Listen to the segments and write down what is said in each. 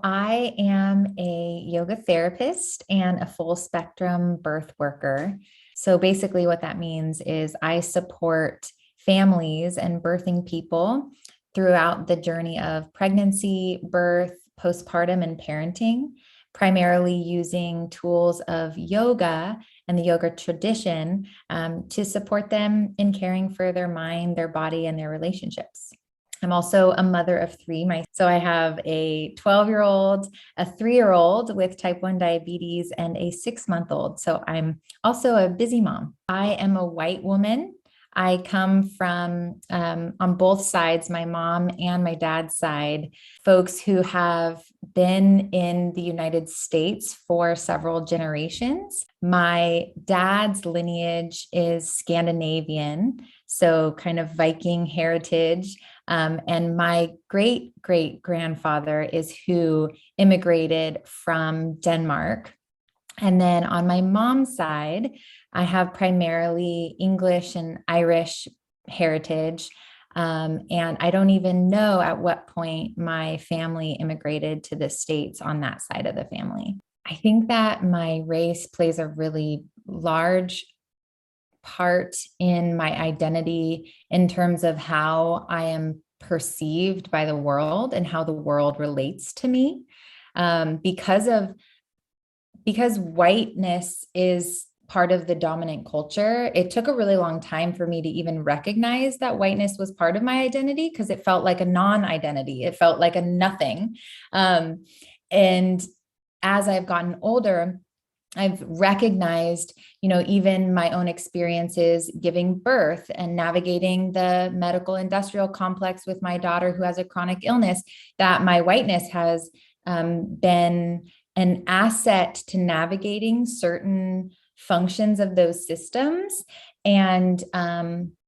I am a yoga therapist and a full spectrum birth worker. So basically, what that means is I support families and birthing people throughout the journey of pregnancy, birth, postpartum, and parenting, primarily using tools of yoga and the yoga tradition to support them in caring for their mind, their body, and their relationships. I'm also a mother of three. So I have a 12-year-old, a 3-year-old with type 1 diabetes, and a 6-month-old. So I'm also a busy mom. I am a white woman. I come from, on both sides, my mom and my dad's side, folks who have been in the United States for several generations. My dad's lineage is Scandinavian, so kind of Viking heritage. And my great great grandfather is who immigrated from Denmark. And then on my mom's side, I have primarily English and Irish heritage. And I don't even know at what point my family immigrated to the States on that side of the family. I think that my race plays a really large part in my identity in terms of how I am perceived by the world and how the world relates to me. Because whiteness is part of the dominant culture, it took a really long time for me to even recognize that whiteness was part of my identity because it felt like a non-identity. It felt like a nothing. And as I've gotten older, I've recognized, even my own experiences giving birth and navigating the medical industrial complex with my daughter who has a chronic illness, that my whiteness has been an asset to navigating certain functions of those systems. And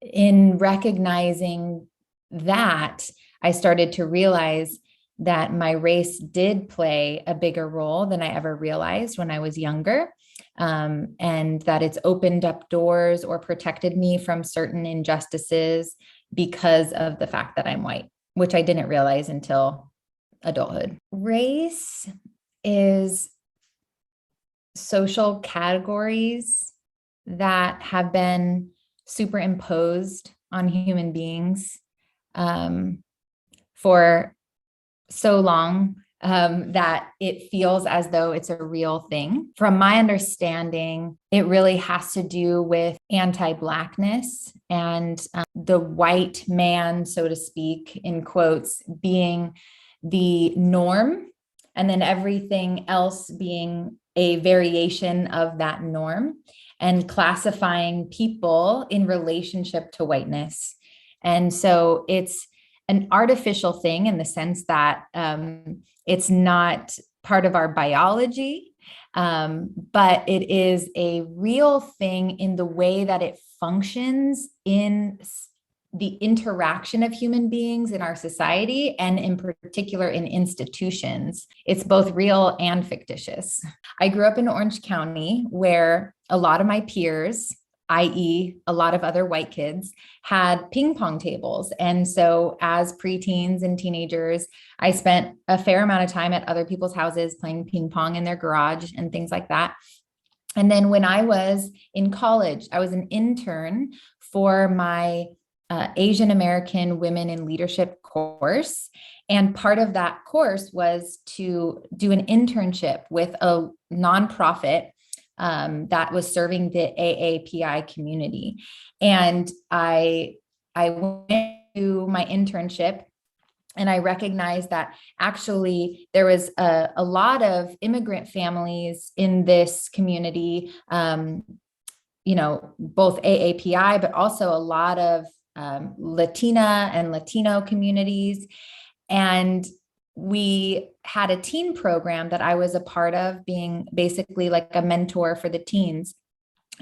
in recognizing that, I started to realize that my race did play a bigger role than I ever realized when I was younger, and that it's opened up doors or protected me from certain injustices because of the fact that I'm white, which I didn't realize until adulthood. Race is social categories that have been superimposed on human beings for so long that it feels as though it's a real thing. From my understanding, it really has to do with anti-Blackness and the white man, so to speak, in quotes, being the norm, and then everything else being a variation of that norm, and classifying people in relationship to whiteness. And so it's an artificial thing in the sense that it's not part of our biology, but it is a real thing in the way that it functions in the interaction of human beings in our society, and in particular in institutions. It's both real and fictitious. I grew up in Orange County, where a lot of my peers, i.e., a lot of other white kids, had ping pong tables. And so as preteens and teenagers, I spent a fair amount of time at other people's houses playing ping pong in their garage and things like that. And then when I was in college, I was an intern for my Asian American Women in Leadership course. And part of that course was to do an internship with a nonprofit that was serving the AAPI community. And I went to my internship, and I recognized that actually there was a lot of immigrant families in this community, both AAPI, but also a lot of Latina and Latino communities. And we had a teen program that I was a part of, being basically like a mentor for the teens.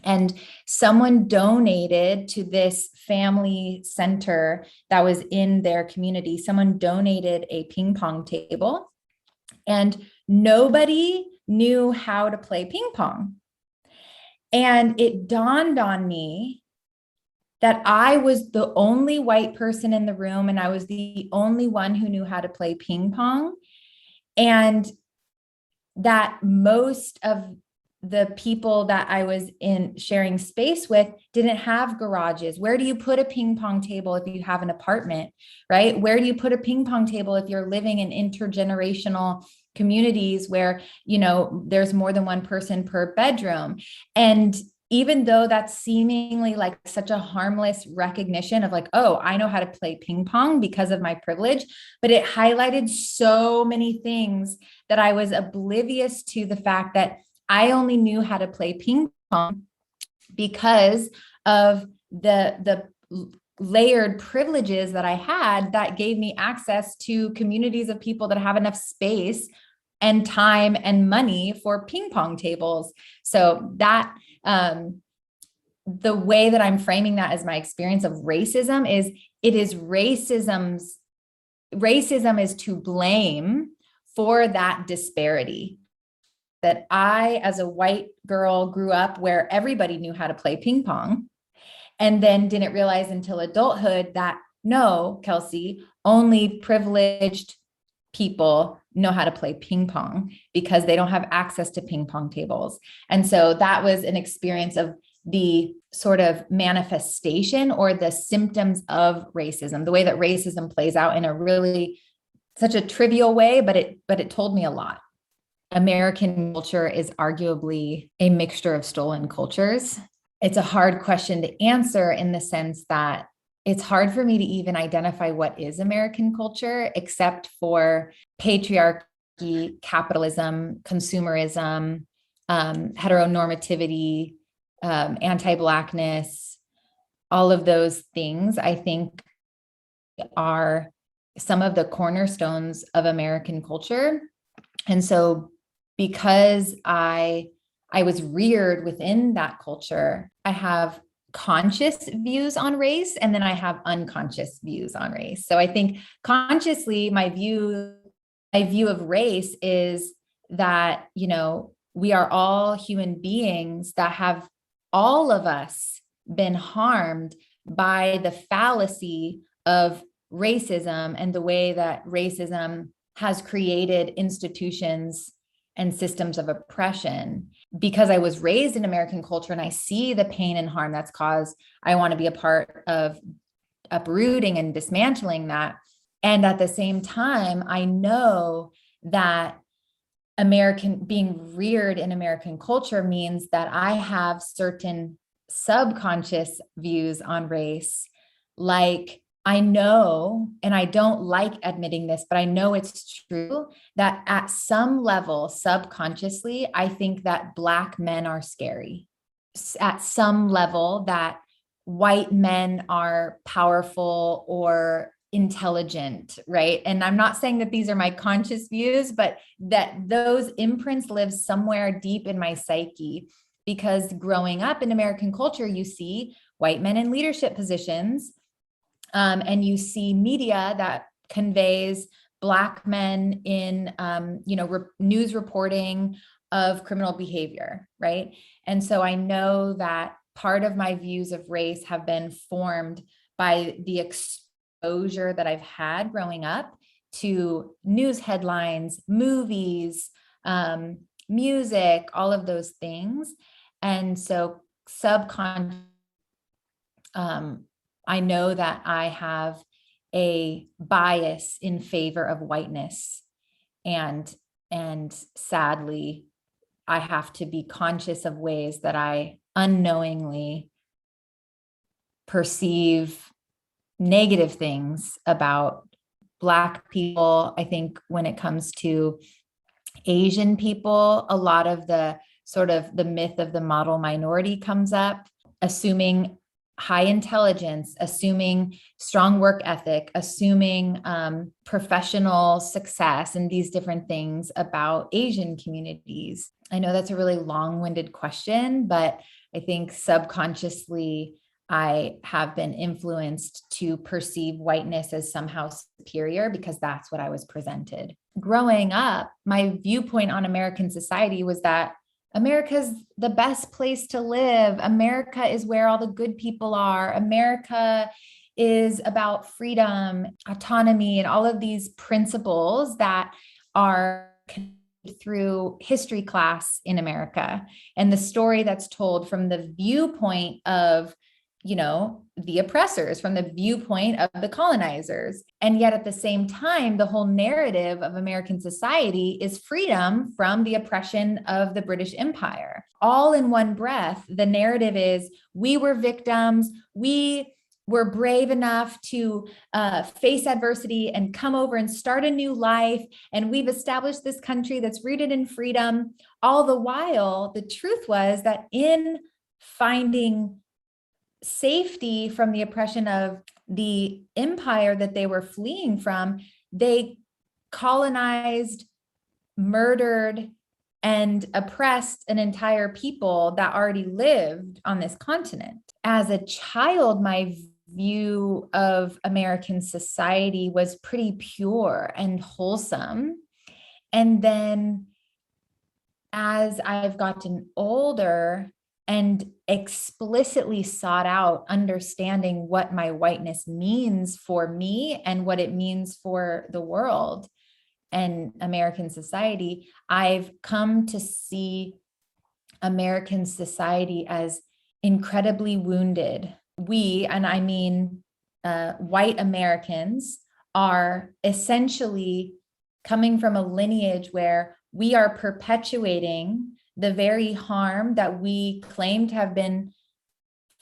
And someone donated to this family center that was in their community. Someone donated a ping pong table, and nobody knew how to play ping pong. And it dawned on me that I was the only white person in the room, and I was the only one who knew how to play ping pong. And that most of the people that I was in sharing space with didn't have garages. Where do you put a ping pong table if you have an apartment, right? Where do you put a ping pong table if you're living in intergenerational communities where, there's more than one person per bedroom? And even though that's seemingly like such a harmless recognition of like, oh, I know how to play ping pong because of my privilege, but it highlighted so many things that I was oblivious to, the fact that I only knew how to play ping pong because of the layered privileges that I had that gave me access to communities of people that have enough space and time and money for ping pong tables. So that the way that I'm framing that as my experience of racism is, it is racism is to blame for that disparity. That I, as a white girl, grew up where everybody knew how to play ping pong, and then didn't realize until adulthood that no, Kelsey, only privileged people know how to play ping pong because they don't have access to ping pong tables. And so that was an experience of the sort of manifestation or the symptoms of racism, the way that racism plays out in a really such a trivial way, but it told me a lot. American culture is arguably a mixture of stolen cultures. It's a hard question to answer in the sense that it's hard for me to even identify what is American culture, except for patriarchy, capitalism, consumerism, heteronormativity, anti-Blackness. All of those things, I think, are some of the cornerstones of American culture. And so because I was reared within that culture, I have conscious views on race, and then I have unconscious views on race. So I think consciously my view of race is that, we are all human beings that have, all of us, been harmed by the fallacy of racism and the way that racism has created institutions and systems of oppression. Because I was raised in American culture and I see the pain and harm that's caused, I want to be a part of uprooting and dismantling that. And at the same time, I know that being reared in American culture means that I have certain subconscious views on race. Like, I know, and I don't like admitting this, but I know it's true, that at some level, subconsciously, I think that Black men are scary. At some level, that white men are powerful or intelligent, right? And I'm not saying that these are my conscious views, but that those imprints live somewhere deep in my psyche. Because growing up in American culture, you see white men in leadership positions, and you see media that conveys Black men in, news reporting of criminal behavior, right? And so I know that part of my views of race have been formed by the exposure that I've had growing up to news headlines, movies, music, all of those things. And so subconscious, I know that I have a bias in favor of whiteness, and sadly, I have to be conscious of ways that I unknowingly perceive negative things about Black people. I think when it comes to Asian people, a lot of the sort of the myth of the model minority comes up, assuming high intelligence, assuming strong work ethic, assuming professional success, and these different things about Asian communities. I know that's a really long-winded question, but I think subconsciously I have been influenced to perceive whiteness as somehow superior because that's what I was presented. Growing up, my viewpoint on American society was that America's the best place to live. America is where all the good people are. America is about freedom, autonomy, and all of these principles that are through history class in America, and the story that's told from the viewpoint of, the oppressors, from the viewpoint of the colonizers. And yet at the same time, the whole narrative of American society is freedom from the oppression of the British Empire. All in one breath, the narrative is we were victims, we were brave enough to face adversity and come over and start a new life. And we've established this country that's rooted in freedom. All the while, the truth was that in finding safety from the oppression of the empire that they were fleeing from, they colonized, murdered, and oppressed an entire people that already lived on this continent. As a child, my view of American society was pretty pure and wholesome. And then as I've gotten older and explicitly sought out understanding what my whiteness means for me and what it means for the world and American society, I've come to see American society as incredibly wounded. We, and I mean white Americans, are essentially coming from a lineage where we are perpetuating the very harm that we claim to have been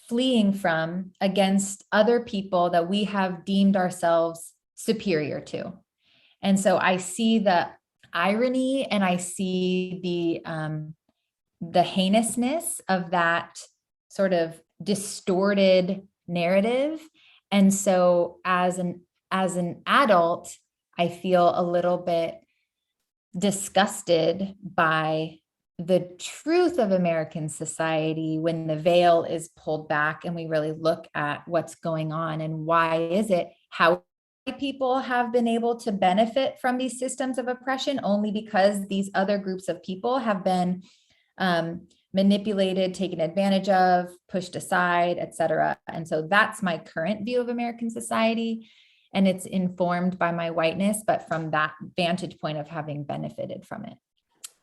fleeing from against other people that we have deemed ourselves superior to. And so I see the irony and I see the heinousness of that sort of distorted narrative. And so as an adult, I feel a little bit disgusted by the truth of American society when the veil is pulled back and we really look at what's going on and why is it, how people have been able to benefit from these systems of oppression only because these other groups of people have been manipulated, taken advantage of, pushed aside, etc. And so that's my current view of American society. And it's informed by my whiteness, but from that vantage point of having benefited from it.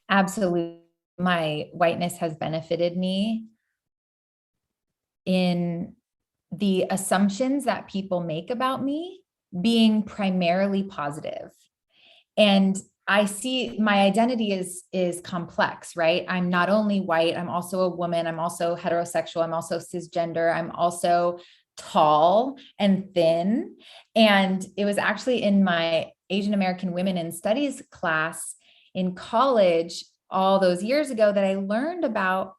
Absolutely. My whiteness has benefited me in the assumptions that people make about me being primarily positive. And I see my identity is complex, right? I'm not only white, I'm also a woman, I'm also heterosexual, I'm also cisgender, I'm also tall and thin. And it was actually in my Asian American Women in Studies class in college all those years ago that I learned about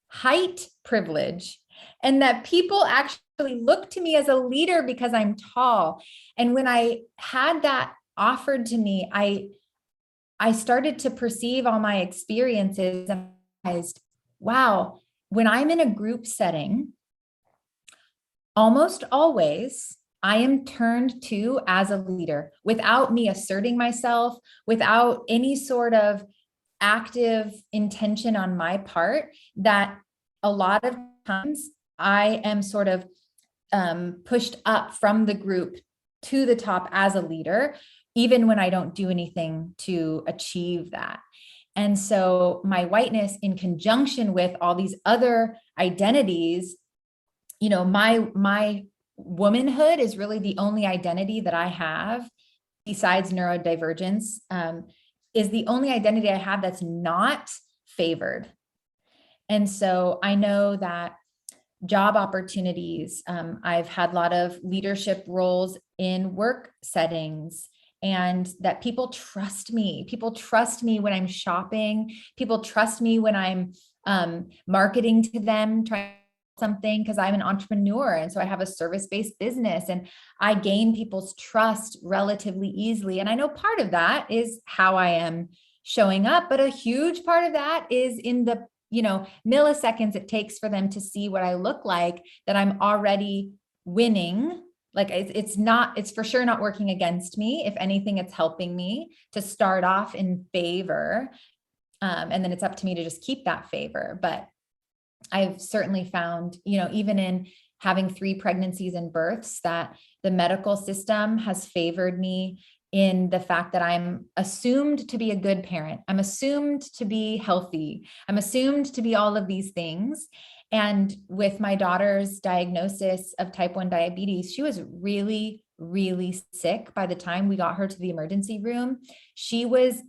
height privilege and that people actually look to me as a leader because I'm tall. And when I had that offered to me, I started to perceive all my experiences and realized, wow, when I'm in a group setting, almost always I am turned to as a leader without me asserting myself, without any sort of active intention on my part, that a lot of times I am sort of pushed up from the group to the top as a leader, even when I don't do anything to achieve that. And so my whiteness in conjunction with all these other identities, my womanhood is really the only identity that I have besides neurodivergence, is the only identity I have that's not favored. And so I know that job opportunities, I've had a lot of leadership roles in work settings, and that people trust me. People trust me when I'm shopping. People trust me when I'm marketing to them, trying something, because I'm an entrepreneur. And so I have a service-based business and I gain people's trust relatively easily. And I know part of that is how I am showing up, but a huge part of that is in the milliseconds it takes for them to see what I look like, that I'm already winning. Like it's for sure not working against me. If anything, it's helping me to start off in favor. And then it's up to me to just keep that favor. But I've certainly found, even in having 3 pregnancies and births, that the medical system has favored me in the fact that I'm assumed to be a good parent. I'm assumed to be healthy. I'm assumed to be all of these things. And with my daughter's diagnosis of type 1 diabetes, she was really, really sick by the time we got her to the emergency room. She was,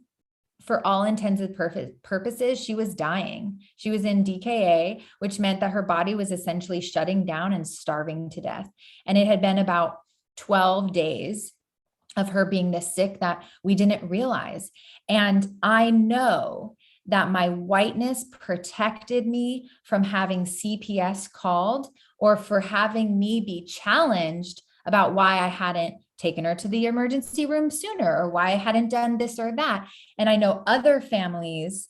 for all intents and purposes, she was dying. She was in DKA, which meant that her body was essentially shutting down and starving to death. And it had been about 12 days of her being this sick that we didn't realize. And I know that my whiteness protected me from having CPS called or for having me be challenged about why I hadn't taken her to the emergency room sooner or why I hadn't done this or that. And I know other families,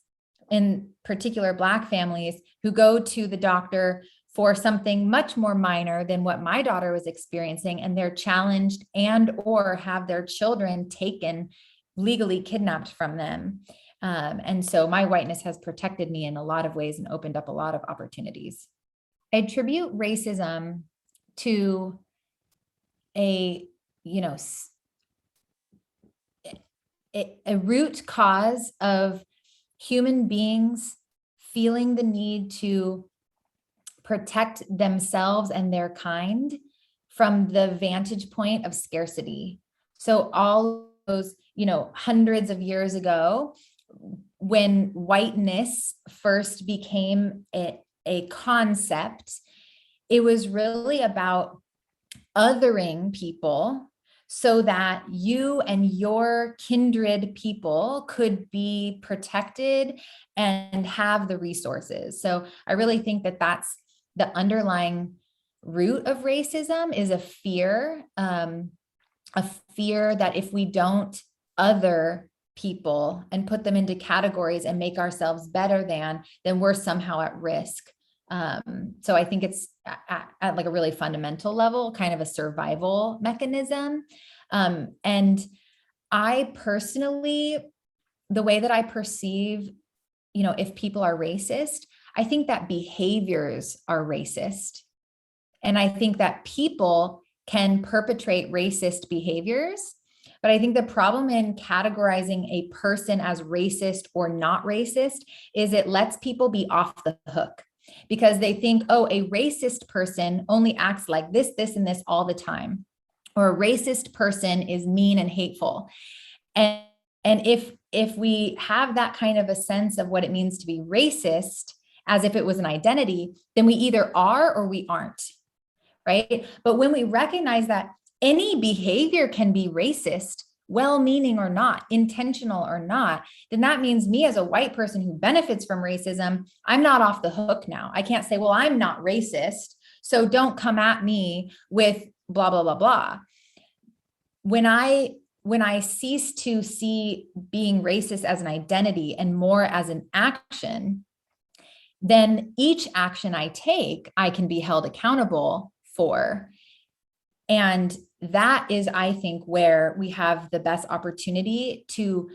in particular Black families, who go to the doctor for something much more minor than what my daughter was experiencing, and they're challenged and or have their children taken, legally kidnapped from them. And so my whiteness has protected me in a lot of ways and opened up a lot of opportunities. I attribute racism to a root cause of human beings feeling the need to protect themselves and their kind from the vantage point of scarcity. So all those, hundreds of years ago, when whiteness first became a concept, it was really about othering people so that you and your kindred people could be protected and have the resources. So I really think that that's the underlying root of racism, is a fear that if we don't other people and put them into categories and make ourselves better than, then we're somehow at risk. So I think it's at like a really fundamental level, kind of a survival mechanism. And I personally, the way that I perceive, if people are racist, I think that behaviors are racist. And I think that people can perpetrate racist behaviors. But I think the problem in categorizing a person as racist or not racist is it lets people be off the hook, because they think, oh, a racist person only acts like this, this, and this all the time, or a racist person is mean and hateful. And if we have that kind of a sense of what it means to be racist, as if it was an identity, then we either are or we aren't, right? But when we recognize that any behavior can be racist, well-meaning or not, intentional or not, then that means me as a white person who benefits from racism, I'm not off the hook now. I can't say, well, I'm not racist, so don't come at me with blah, blah, blah, blah. When I cease to see being racist as an identity and more as an action, then each action I take, I can be held accountable for. And that is, I think, where we have the best opportunity to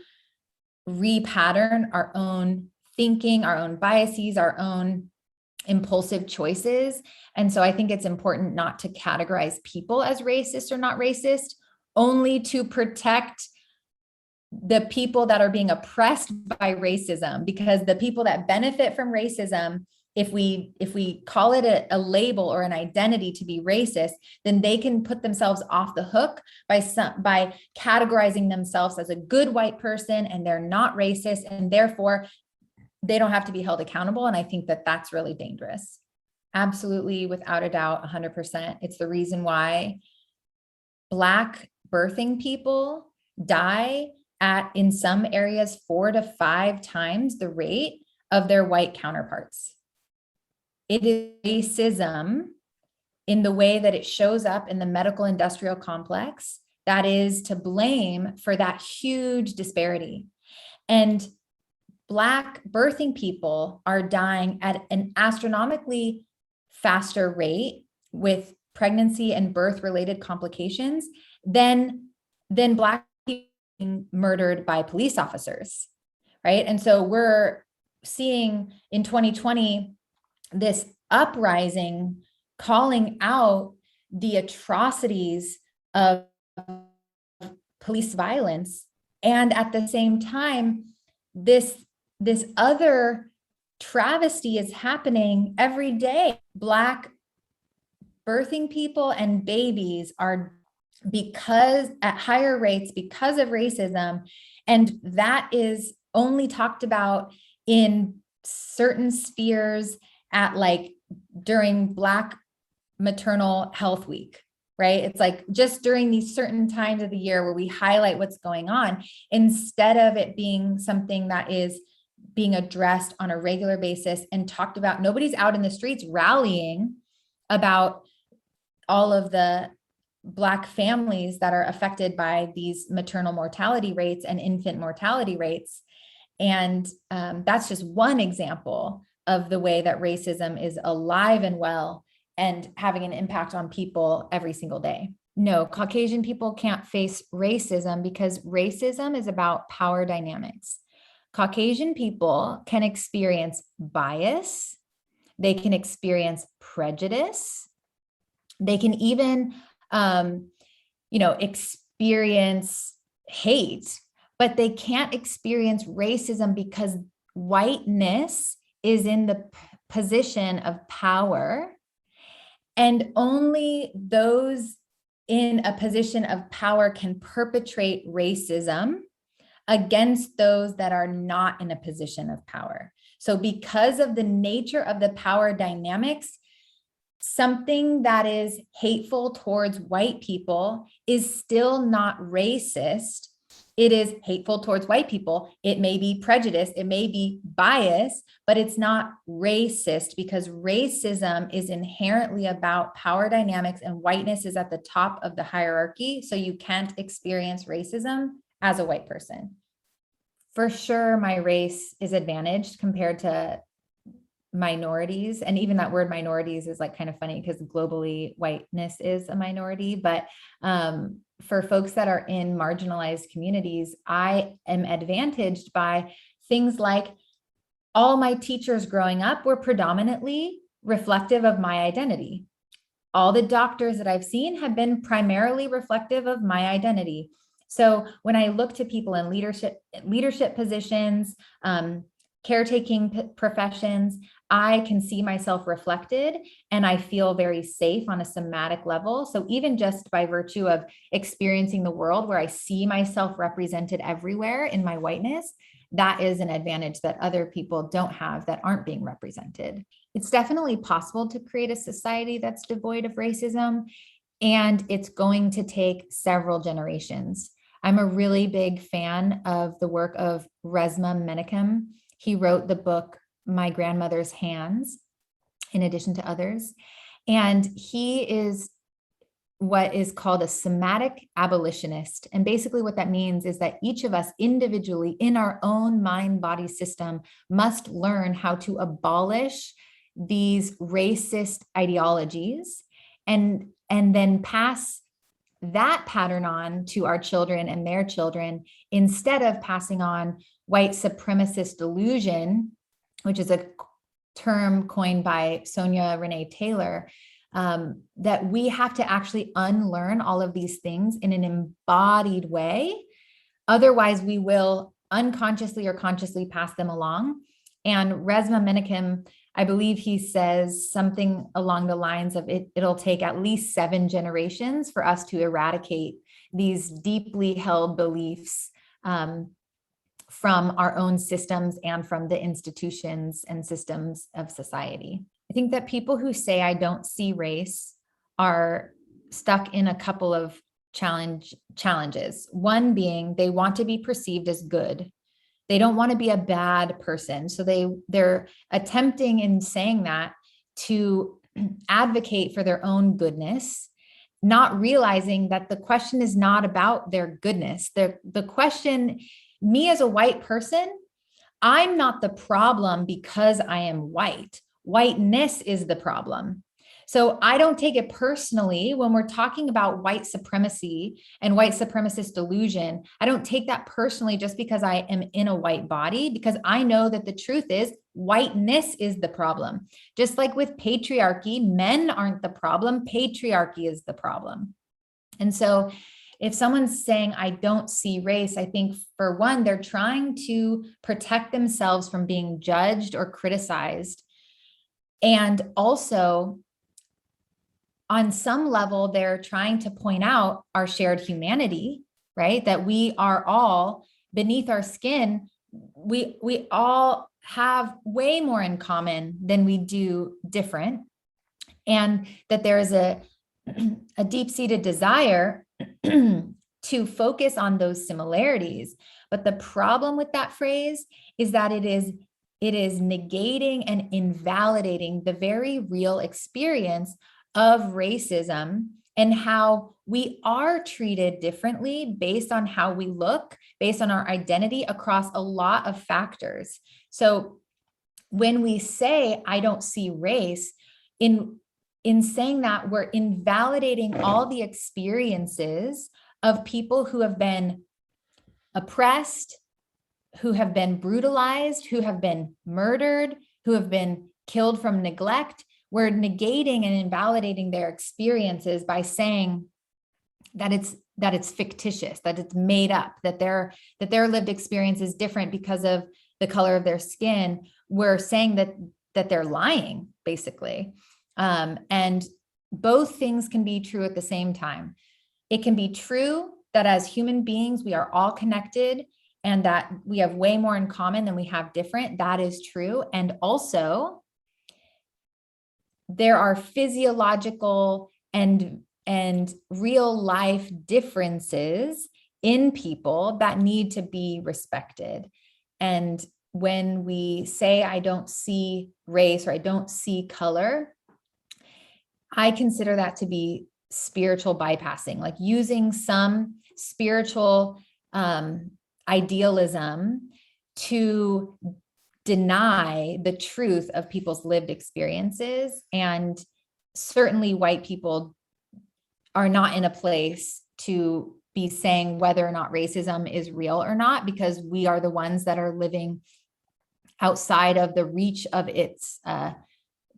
repattern our own thinking, our own biases, our own impulsive choices. And so I think it's important not to categorize people as racist or not racist, only to protect the people that are being oppressed by racism, because the people that benefit from racism, if we call it a label or an identity to be racist, then they can put themselves off the hook by categorizing themselves as a good white person, and they're not racist, and therefore they don't have to be held accountable. And I think that that's really dangerous. Absolutely, without a doubt, 100%. It's the reason why Black birthing people die at, in some areas, 4 to 5 times the rate of their white counterparts. It is racism in the way that it shows up in the medical industrial complex that is to blame for that huge disparity. And Black birthing people are dying at an astronomically faster rate with pregnancy and birth related complications than Black people being murdered by police officers, right? And so we're seeing in 2020 this uprising calling out the atrocities of police violence. And at the same time, this other travesty is happening every day. Black birthing people and babies are because at higher rates because of racism. And that is only talked about in certain spheres at like during Black Maternal Health Week, right? It's like just during these certain times of the year where we highlight what's going on, instead of it being something that is being addressed on a regular basis and talked about. Nobody's out in the streets rallying about all of the Black families that are affected by these maternal mortality rates and infant mortality rates. And that's just one example of the way that racism is alive and well and having an impact on people every single day. No, Caucasian people can't face racism because racism is about power dynamics. Caucasian people can experience bias. They can experience prejudice. They can even, experience hate, but they can't experience racism because whiteness is in the position of power. And only those in a position of power can perpetrate racism against those that are not in a position of power. So because of the nature of the power dynamics, something that is hateful towards white people is still not racist. It is hateful towards white people. It may be prejudice, it may be bias, but it's not racist because racism is inherently about power dynamics and whiteness is at the top of the hierarchy. So you can't experience racism as a white person. For sure, my race is advantaged compared to minorities. And even that word minorities is like kind of funny because globally whiteness is a minority. But for folks that are in marginalized communities, I am advantaged by things like all my teachers growing up were predominantly reflective of my identity. All the doctors that I've seen have been primarily reflective of my identity. So when I look to people in leadership positions, caretaking professions, I can see myself reflected and I feel very safe on a somatic level. So even just by virtue of experiencing the world where I see myself represented everywhere in my whiteness, that is an advantage that other people don't have that aren't being represented. It's definitely possible to create a society that's devoid of racism, and it's going to take several generations. I'm a really big fan of the work of Resmaa Menakem. He wrote the book, My Grandmother's Hands, in addition to others. And he is what is called a somatic abolitionist. And basically what that means is that each of us individually in our own mind-body system must learn how to abolish these racist ideologies and then pass that pattern on to our children and their children, instead of passing on white supremacist delusion, which is a term coined by Sonia Renee Taylor, that we have to actually unlearn all of these things in an embodied way. Otherwise, we will unconsciously or consciously pass them along. And Resmaa Menakem, I believe he says something along the lines of it'll take at least 7 generations for us to eradicate these deeply held beliefs from our own systems and from the institutions and systems of society. I think that people who say I don't see race are stuck in a couple of challenges. One being they want to be perceived as good. They don't want to be a bad person. So they're attempting in saying that to advocate for their own goodness, not realizing that the question is not about their goodness. The question, me as a white person, I'm not the problem because I am white. Whiteness is the problem. So I don't take it personally when we're talking about white supremacy and white supremacist delusion. I don't take that personally just because I am in a white body, because I know that the truth is whiteness is the problem. Just like with patriarchy, men aren't the problem, patriarchy is the problem. And so if someone's saying, I don't see race, I think for one, they're trying to protect themselves from being judged or criticized. And also, on some level, they're trying to point out our shared humanity, right? That we are all beneath our skin. We all have way more in common than we do different. And that there is a deep-seated desire to focus on those similarities. But the problem with that phrase is that it is negating and invalidating the very real experience of racism and how we are treated differently based on how we look, based on our identity across a lot of factors. So when we say, I don't see race, in saying that, we're invalidating all the experiences of people who have been oppressed, who have been brutalized, who have been murdered, who have been killed from neglect. We're negating and invalidating their experiences by saying that it's fictitious, that it's made up, that their lived experience is different because of the color of their skin. We're saying that they're lying, basically. And both things can be true at the same time. It can be true that as human beings, we are all connected and that we have way more in common than we have different. That is true. And also, there are physiological and real life differences in people that need to be respected. And when we say, I don't see race or I don't see color, I consider that to be spiritual bypassing, like using some spiritual idealism to deny the truth of people's lived experiences. And certainly white people are not in a place to be saying whether or not racism is real or not, because we are the ones that are living outside of the reach of its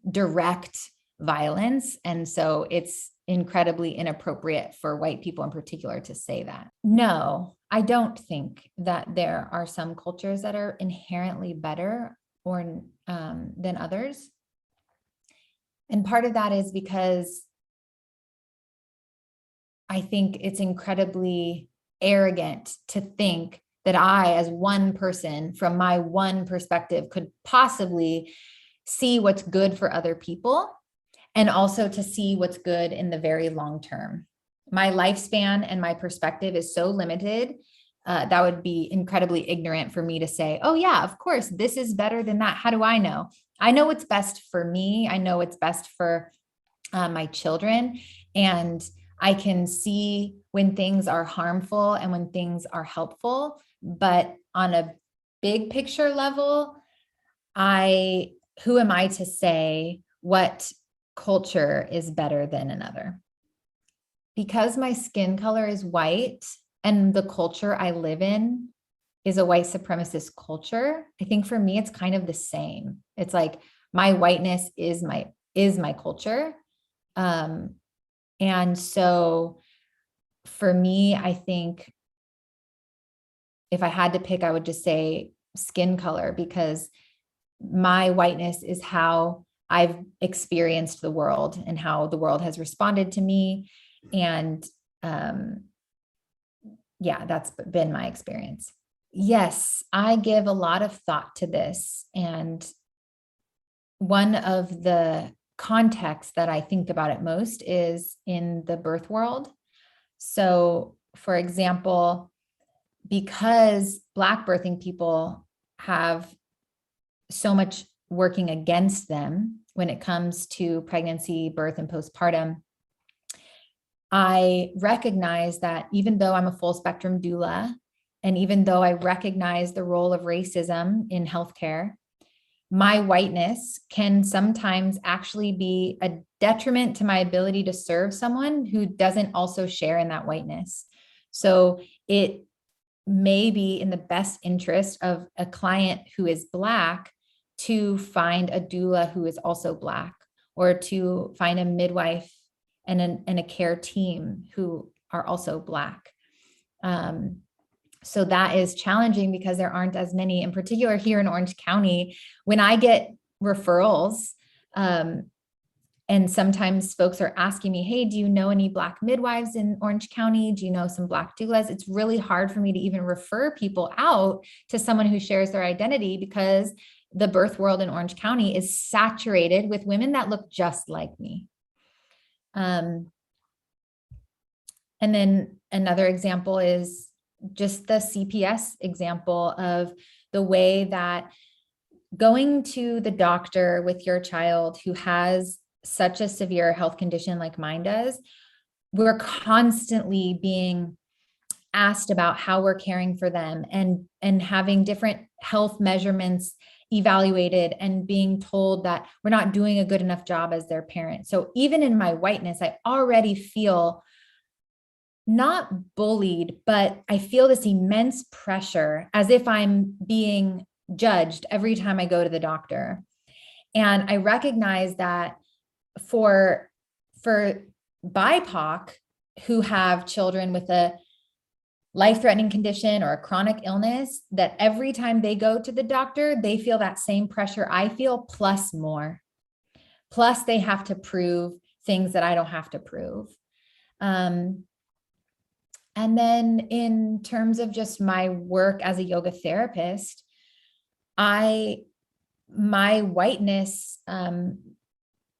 direct violence. And so it's incredibly inappropriate for white people in particular to say that. No, I don't think that there are some cultures that are inherently better or than others. And part of that is because I think it's incredibly arrogant to think that I, as one person from my one perspective, could possibly see what's good for other people and also to see what's good in the very long term. My lifespan and my perspective is so limited. That would be incredibly ignorant for me to say, oh yeah, of course, this is better than that. How do I know? I know what's best for me. I know what's best for my children. And I can see when things are harmful and when things are helpful. But on a big picture level, who am I to say what culture is better than another? Because my skin color is white and the culture I live in is a white supremacist culture, I think for me, it's kind of the same. It's like my whiteness is my culture. And so for me, I think if I had to pick, I would just say skin color, because my whiteness is how I've experienced the world and how the world has responded to me. And yeah, that's been my experience. Yes, I give a lot of thought to this. And one of the contexts that I think about it most is in the birth world. So, for example, because Black birthing people have so much working against them when it comes to pregnancy, birth, and postpartum, I recognize that even though I'm a full spectrum doula, and even though I recognize the role of racism in healthcare, my whiteness can sometimes actually be a detriment to my ability to serve someone who doesn't also share in that whiteness. So it may be in the best interest of a client who is Black to find a doula who is also Black, or to find a midwife and a care team who are also Black. So that is challenging because there aren't as many, in particular here in Orange County. When I get referrals, and sometimes folks are asking me, hey, do you know any Black midwives in Orange County? Do you know some Black doulas? It's really hard for me to even refer people out to someone who shares their identity, because the birth world in Orange County is saturated with women that look just like me. And then another example is just the CPS example of the way that going to the doctor with your child who has such a severe health condition like mine does, we're constantly being asked about how we're caring for them, and having different health measurements evaluated and being told that we're not doing a good enough job as their parent. So even in my whiteness, I already feel not bullied, but I feel this immense pressure as if I'm being judged every time I go to the doctor. And I recognize that for BIPOC who have children with a life-threatening condition or a chronic illness, that every time they go to the doctor, they feel that same pressure I feel, plus more. Plus they have to prove things that I don't have to prove. And then in terms of just my work as a yoga therapist, my whiteness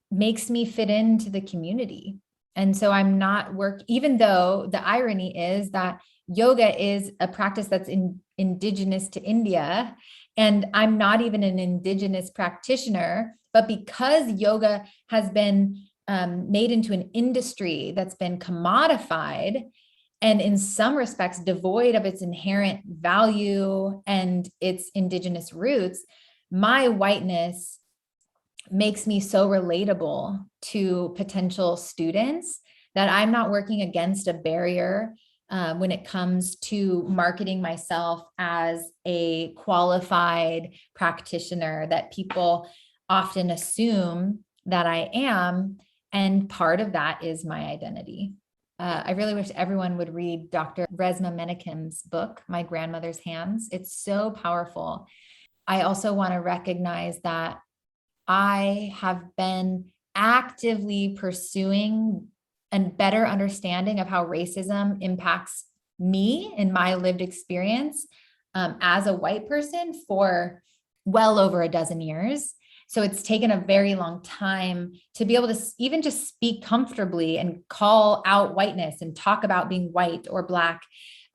makes me fit into the community. And so I'm not even though the irony is that yoga is a practice that's indigenous to India, and I'm not even an indigenous practitioner, but because yoga has been made into an industry that's been commodified, and in some respects devoid of its inherent value and its indigenous roots, my whiteness makes me so relatable to potential students that I'm not working against a barrier when it comes to marketing myself as a qualified practitioner that people often assume that I am. And part of that is my identity. I really wish everyone would read Dr. Resmaa Menakem's book, My Grandmother's Hands. It's so powerful. I also want to recognize that I have been actively pursuing a better understanding of how racism impacts me in my lived experience as a white person for well over a dozen years. So it's taken a very long time to be able to even just speak comfortably and call out whiteness and talk about being white or Black.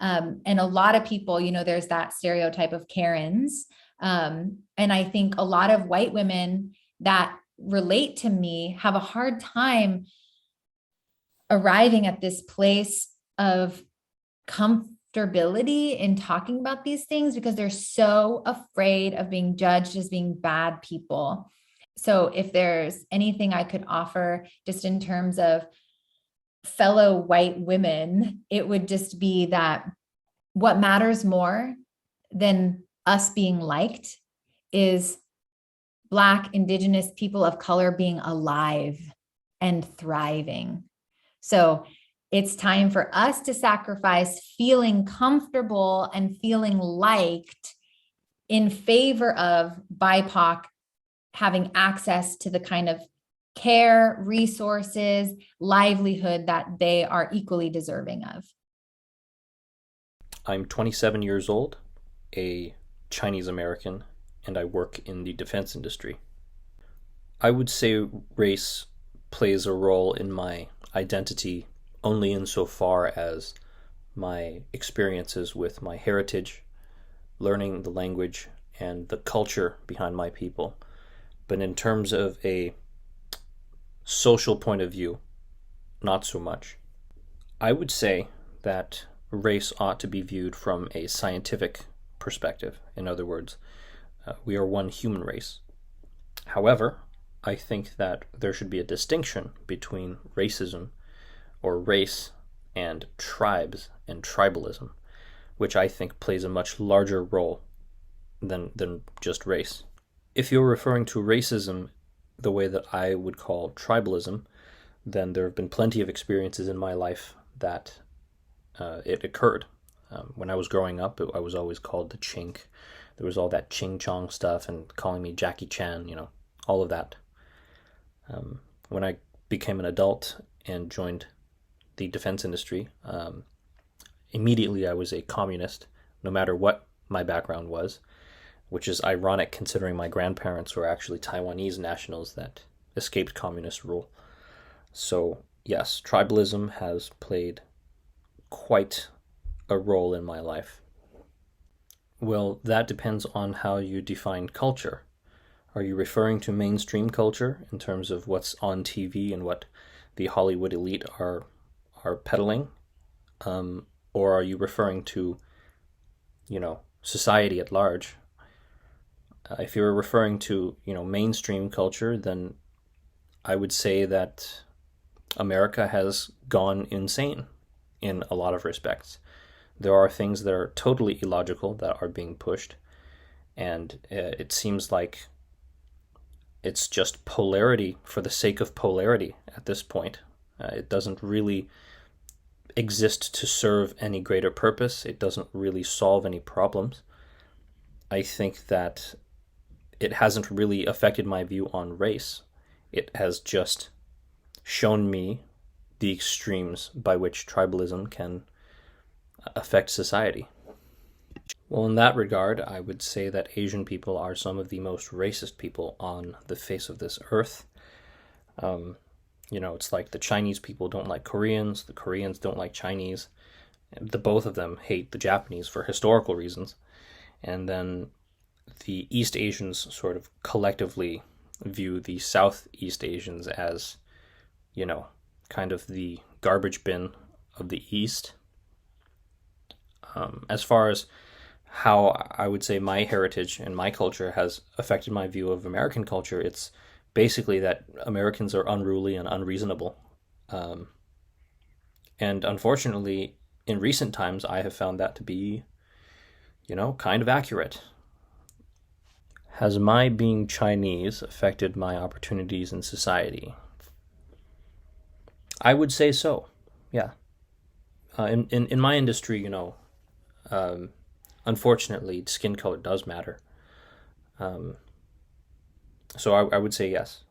And a lot of people, there's that stereotype of Karens. And I think a lot of white women that relate to me have a hard time arriving at this place of comfortability in talking about these things because they're so afraid of being judged as being bad people. So if there's anything I could offer just in terms of fellow white women, it would just be that what matters more than us being liked is Black, Indigenous, people of color being alive and thriving. So it's time for us to sacrifice feeling comfortable and feeling liked in favor of BIPOC having access to the kind of care, resources, livelihood that they are equally deserving of. I'm 27 years old, a Chinese American, and I work in the defense industry. I would say race plays a role in my identity only insofar as my experiences with my heritage, learning the language and the culture behind my people. But in terms of a social point of view, not so much. I would say that race ought to be viewed from a scientific perspective. In other words, we are one human race. However, I think that there should be a distinction between racism or race and tribes and tribalism, which I think plays a much larger role than just race. If you're referring to racism the way that I would call tribalism, then there have been plenty of experiences in my life that it occurred. When I was growing up, I was always called the chink. There was all that ching chong stuff and calling me Jackie Chan, all of that. When I became an adult and joined the defense industry, immediately I was a communist, no matter what my background was, which is ironic considering my grandparents were actually Taiwanese nationals that escaped communist rule. So, yes, tribalism has played quite a role in my life. Well, that depends on how you define culture. Are you referring to mainstream culture in terms of what's on TV and what the Hollywood elite are peddling? Or are you referring to, society at large? If you're referring to, mainstream culture, then I would say that America has gone insane in a lot of respects. There are things that are totally illogical that are being pushed, and it seems like it's just polarity for the sake of polarity at this point. It doesn't really exist to serve any greater purpose. It doesn't really solve any problems. I think that it hasn't really affected my view on race. It has just shown me the extremes by which tribalism can affect society. Well, in that regard, I would say that Asian people are some of the most racist people on the face of this earth. It's like the Chinese people don't like Koreans, the Koreans don't like Chinese. The both of them hate the Japanese for historical reasons. And then the East Asians sort of collectively view the Southeast Asians as, kind of the garbage bin of the East. As far as how I would say my heritage and my culture has affected my view of American culture, it's basically that Americans are unruly and unreasonable. And unfortunately, in recent times, I have found that to be, kind of accurate. Has my being Chinese affected my opportunities in society? I would say so, yeah. In my industry, unfortunately, skin color does matter. So I would say yes.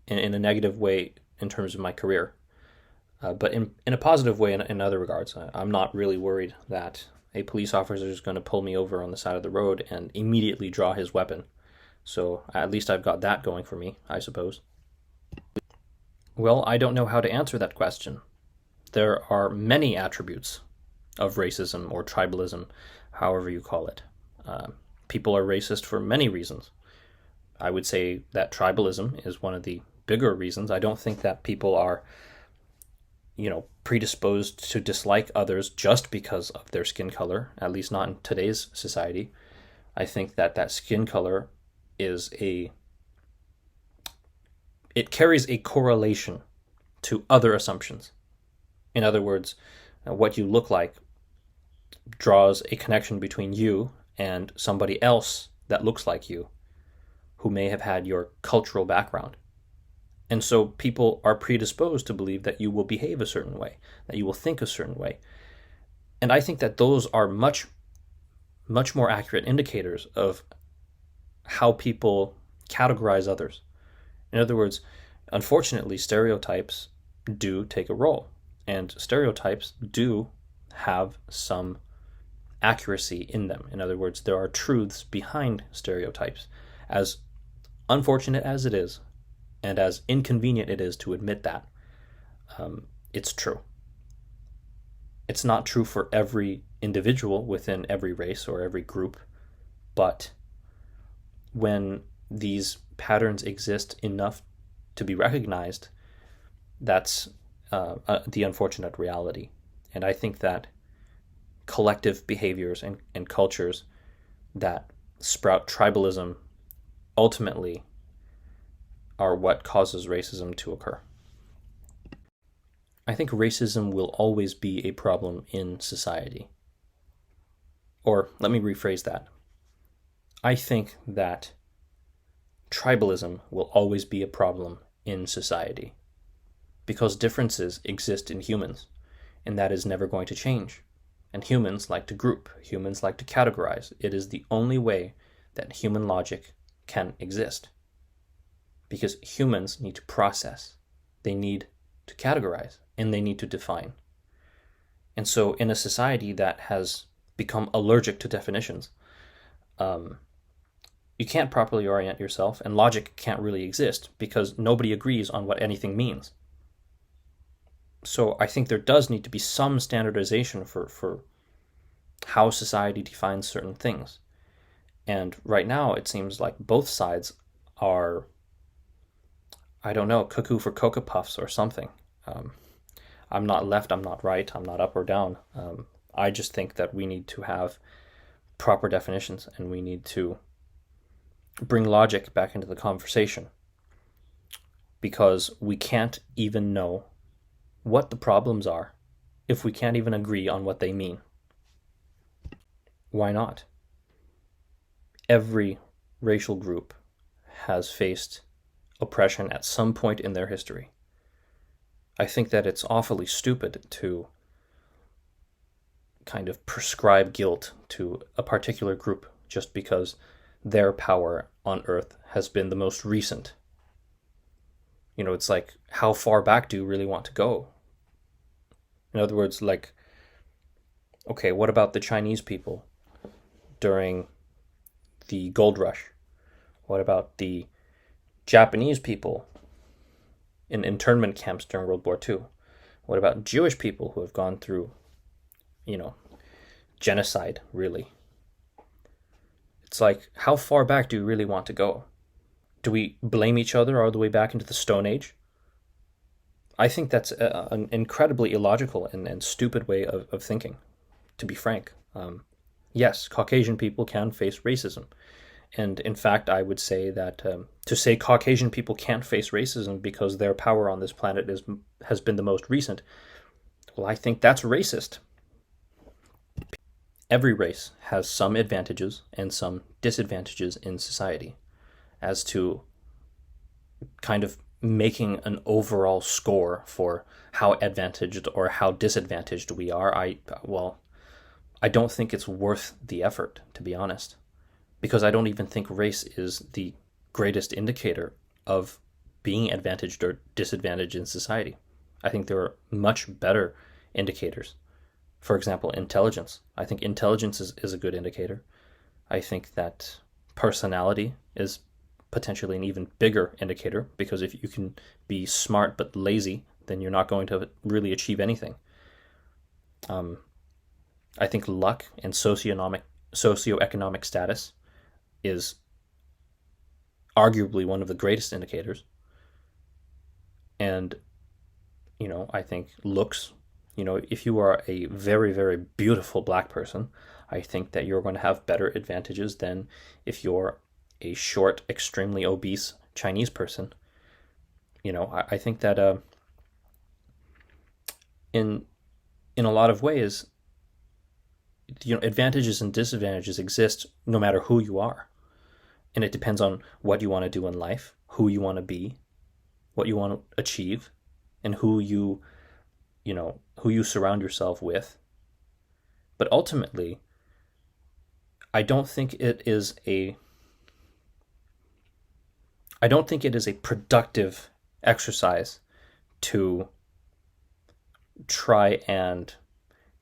In a negative way in terms of my career. But in a positive way in other regards. I'm not really worried that a police officer is going to pull me over on the side of the road and immediately draw his weapon. So at least I've got that going for me, I suppose. Well, I don't know how to answer that question. There are many attributes of racism or tribalism, however you call it. People are racist for many reasons. I would say that tribalism is one of the bigger reasons. I don't think that people are, predisposed to dislike others just because of their skin color, at least not in today's society. I think that skin color it carries a correlation to other assumptions. In other words, what you look like draws a connection between you and somebody else that looks like you, who may have had your cultural background. And so people are predisposed to believe that you will behave a certain way, that you will think a certain way. And I think that those are much, much more accurate indicators of how people categorize others. In other words, unfortunately, stereotypes do take a role, and stereotypes do have some accuracy in them. In other words, there are truths behind stereotypes. As unfortunate as it is, and as inconvenient it is to admit that, it's true. It's not true for every individual within every race or every group, but when these patterns exist enough to be recognized, that's the unfortunate reality. And I think that collective behaviors and cultures that sprout tribalism ultimately are what causes racism to occur. I think racism will always be a problem in society. Or let me rephrase that. I think that tribalism will always be a problem in society because differences exist in humans. and that is never going to change. And humans like to group, humans like to categorize. It is the only way that human logic can exist. Because humans need to process, they need to categorize, and they need to define. And so in a society that has become allergic to definitions, you can't properly orient yourself, and logic can't really exist because nobody agrees on what anything means. So I think there does need to be some standardization for how society defines certain things. And right now it seems like both sides are, I don't know, cuckoo for Cocoa Puffs or something. I'm not left, I'm not right, I'm not up or down. I just think that we need to have proper definitions, and we need to bring logic back into the conversation, because we can't even know what the problems are if we can't even agree on what they mean. Why not? Every racial group has faced oppression at some point in their history. I think that it's awfully stupid to kind of prescribe guilt to a particular group just because their power on Earth has been the most recent. You know, it's like, how far back do you really want to go? In other words, like, okay, what about the Chinese people during the gold rush? What about the Japanese people in internment camps during World War II? What about Jewish people who have gone through, genocide, really? It's like, how far back do you really want to go? Do we blame each other all the way back into the Stone Age? I think that's an incredibly illogical and stupid way of thinking, to be frank. Yes, Caucasian people can face racism. And in fact, I would say that to say Caucasian people can't face racism because their power on this planet has been the most recent, well, I think that's racist. Every race has some advantages and some disadvantages in society. As to kind of making an overall score for how advantaged or how disadvantaged we are, I don't think it's worth the effort, to be honest. Because I don't even think race is the greatest indicator of being advantaged or disadvantaged in society. I think there are much better indicators. For example, intelligence. I think intelligence is a good indicator. I think that personality is potentially an even bigger indicator, because if you can be smart but lazy, then you're not going to really achieve anything. I think luck and socioeconomic status is arguably one of the greatest indicators. And, I think looks, if you are a very, very beautiful black person, I think that you're going to have better advantages than if you're a short, extremely obese Chinese person. I think that in a lot of ways, advantages and disadvantages exist no matter who you are. And it depends on what you want to do in life, who you want to be, what you want to achieve, and who you surround yourself with. But ultimately, I don't think it is a productive exercise to try and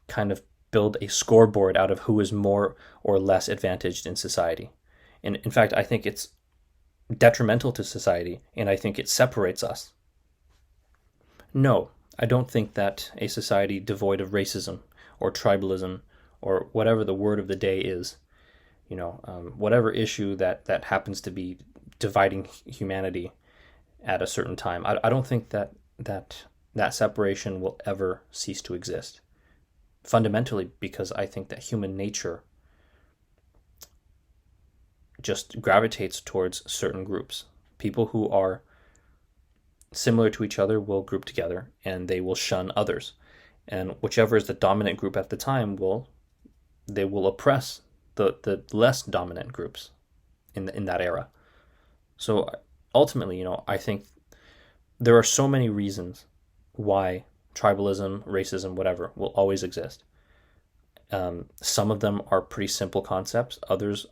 kind of build a scoreboard out of who is more or less advantaged in society. And in fact, I think it's detrimental to society, and I think it separates us. No, I don't think that a society devoid of racism or tribalism or whatever the word of the day is, whatever issue that happens to be dividing humanity at a certain time, I don't think that separation will ever cease to exist. Fundamentally, because I think that human nature just gravitates towards certain groups. People who are similar to each other will group together, and they will shun others. And whichever is the dominant group at the time will oppress the less dominant groups in that era. So ultimately, I think there are so many reasons why tribalism, racism, whatever, will always exist. Some of them are pretty simple concepts. Others,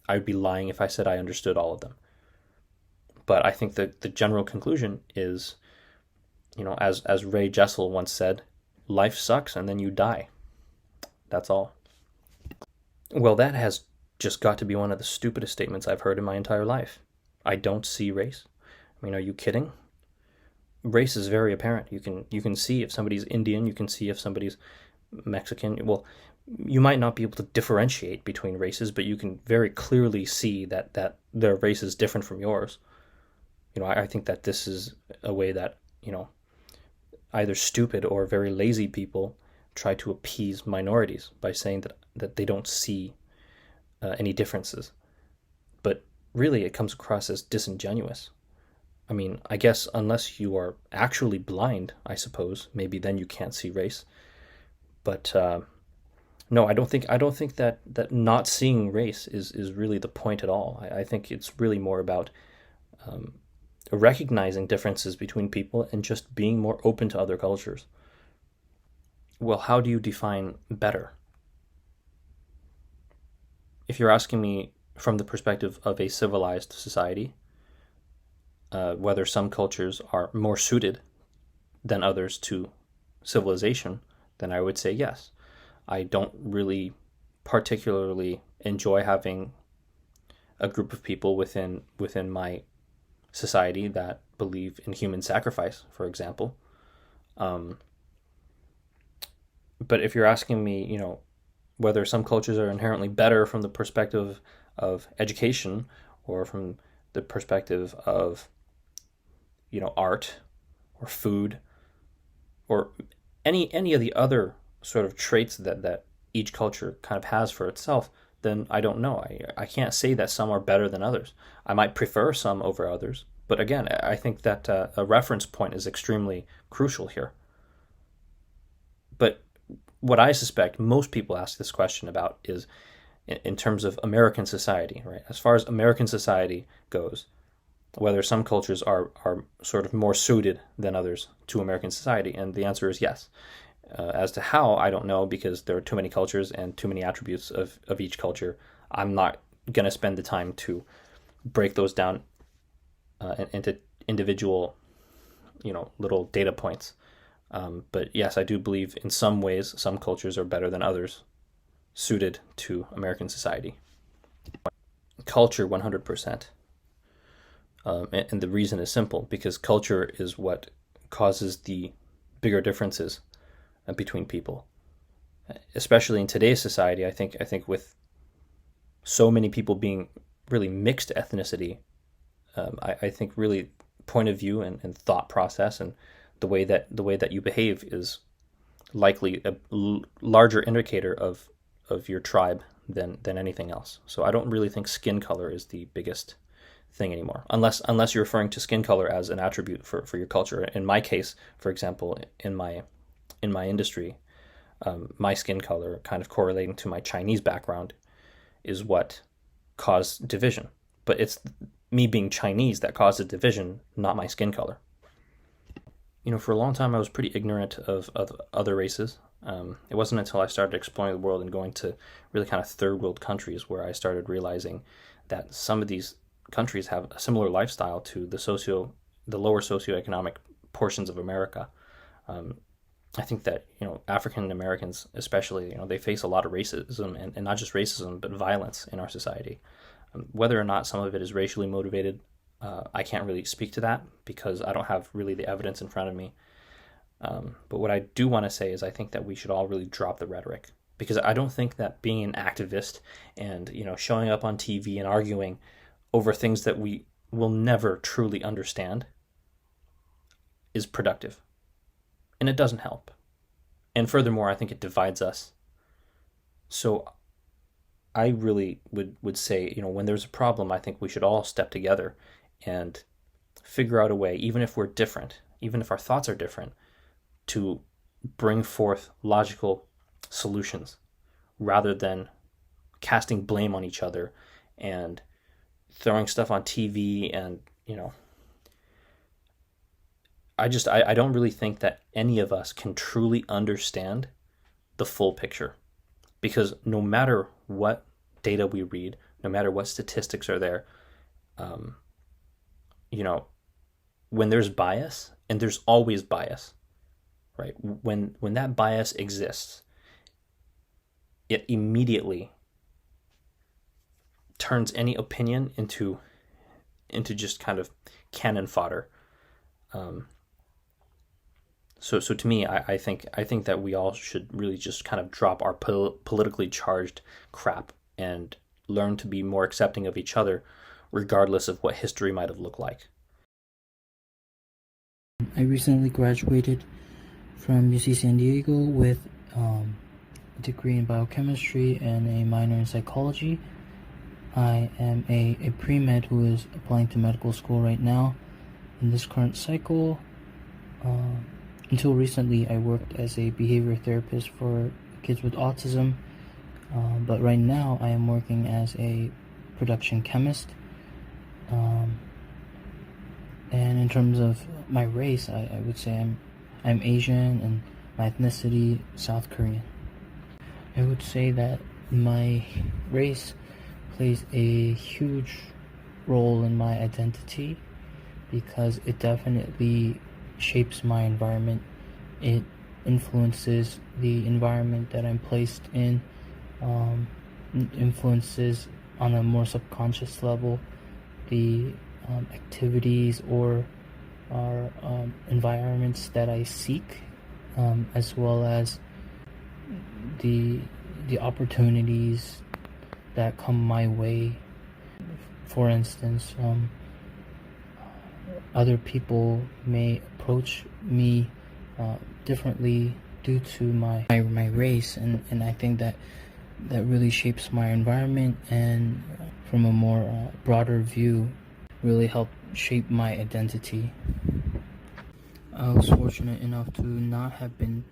I would be lying if I said I understood all of them. But I think that the general conclusion is, as Ray Jessel once said, life sucks and then you die. That's all. Well, that has just got to be one of the stupidest statements I've heard in my entire life. I don't see race. I mean, are you kidding? Race is very apparent. You can see if somebody's Indian, you can see if somebody's Mexican. Well, you might not be able to differentiate between races, but you can very clearly see that their race is different from yours. I think that this is a way that, either stupid or very lazy people try to appease minorities by saying that they don't see any differences. But really, it comes across as disingenuous. I mean, I guess unless you are actually blind, I suppose, maybe then you can't see race. But no, I don't think that not seeing race is really the point at all. I think it's really more about recognizing differences between people and just being more open to other cultures. Well, how do you define better? If you're asking me from the perspective of a civilized society, whether some cultures are more suited than others to civilization, then I would say yes. I don't really particularly enjoy having a group of people within my society that believe in human sacrifice, for example. But if you're asking me, whether some cultures are inherently better from the perspective of education or from the perspective of, art or food or any of the other sort of traits that each culture kind of has for itself, then I don't know. I can't say that some are better than others. I might prefer some over others. But again, I think that a reference point is extremely crucial here. But what I suspect most people ask this question about is in terms of American society, right? As far as American society goes, whether some cultures are sort of more suited than others to American society. And the answer is yes. As to how, I don't know, because there are too many cultures and too many attributes of each culture. I'm not going to spend the time to break those down into individual, little data points. But yes, I do believe in some ways some cultures are better than others suited to American society. Culture, 100%. And the reason is simple, because culture is what causes the bigger differences between people, especially in today's society. I think with so many people being really mixed ethnicity, I think really point of view and thought process and the way that you behave is likely a larger indicator of your tribe than anything else. So I don't really think skin color is the biggest thing anymore, unless you're referring to skin color as an attribute for your culture. In my case, for example, in my industry, my skin color kind of correlating to my Chinese background is what caused division. But it's me being Chinese that caused the division, not my skin color. For a long time I was pretty ignorant of other races. It wasn't until I started exploring the world and going to really kind of third world countries where I started realizing that some of these countries have a similar lifestyle to the lower socioeconomic portions of America. I think that, African Americans especially, they face a lot of racism and not just racism, but violence in our society. Whether or not some of it is racially motivated, I can't really speak to that because I don't have really the evidence in front of me. But what I do want to say is I think that we should all really drop the rhetoric, because I don't think that being an activist and, showing up on TV and arguing over things that we will never truly understand is productive. And it doesn't help. And furthermore, I think it divides us. So I really would say, when there's a problem, I think we should all step together and figure out a way, even if we're different, even if our thoughts are different, to bring forth logical solutions rather than casting blame on each other and throwing stuff on TV. And, I don't really think that any of us can truly understand the full picture, because no matter what data we read, no matter what statistics are there, um, you know, when there's bias, and there's always bias, right? When that bias exists, it immediately turns any opinion into just kind of cannon fodder. So to me, I think that we all should really just kind of drop our politically charged crap and learn to be more accepting of each other, regardless of what history might have looked like. I recently graduated from UC San Diego with a degree in biochemistry and a minor in psychology. I am a pre-med who is applying to medical school right now. In this current cycle, until recently, I worked as a behavior therapist for kids with autism, but right now I am working as a production chemist. And in terms of my race, I would say I'm Asian and my ethnicity South Korean. I would say that my race plays a huge role in my identity because it definitely shapes my environment. It influences the environment that I'm placed in, influences on a more subconscious level the activities or environments that I seek, as well as the opportunities that come my way. For instance, other people may approach me differently due to my race, and I think that really shapes my environment, and from a more broader view really helped shape my identity. I was fortunate enough to not have been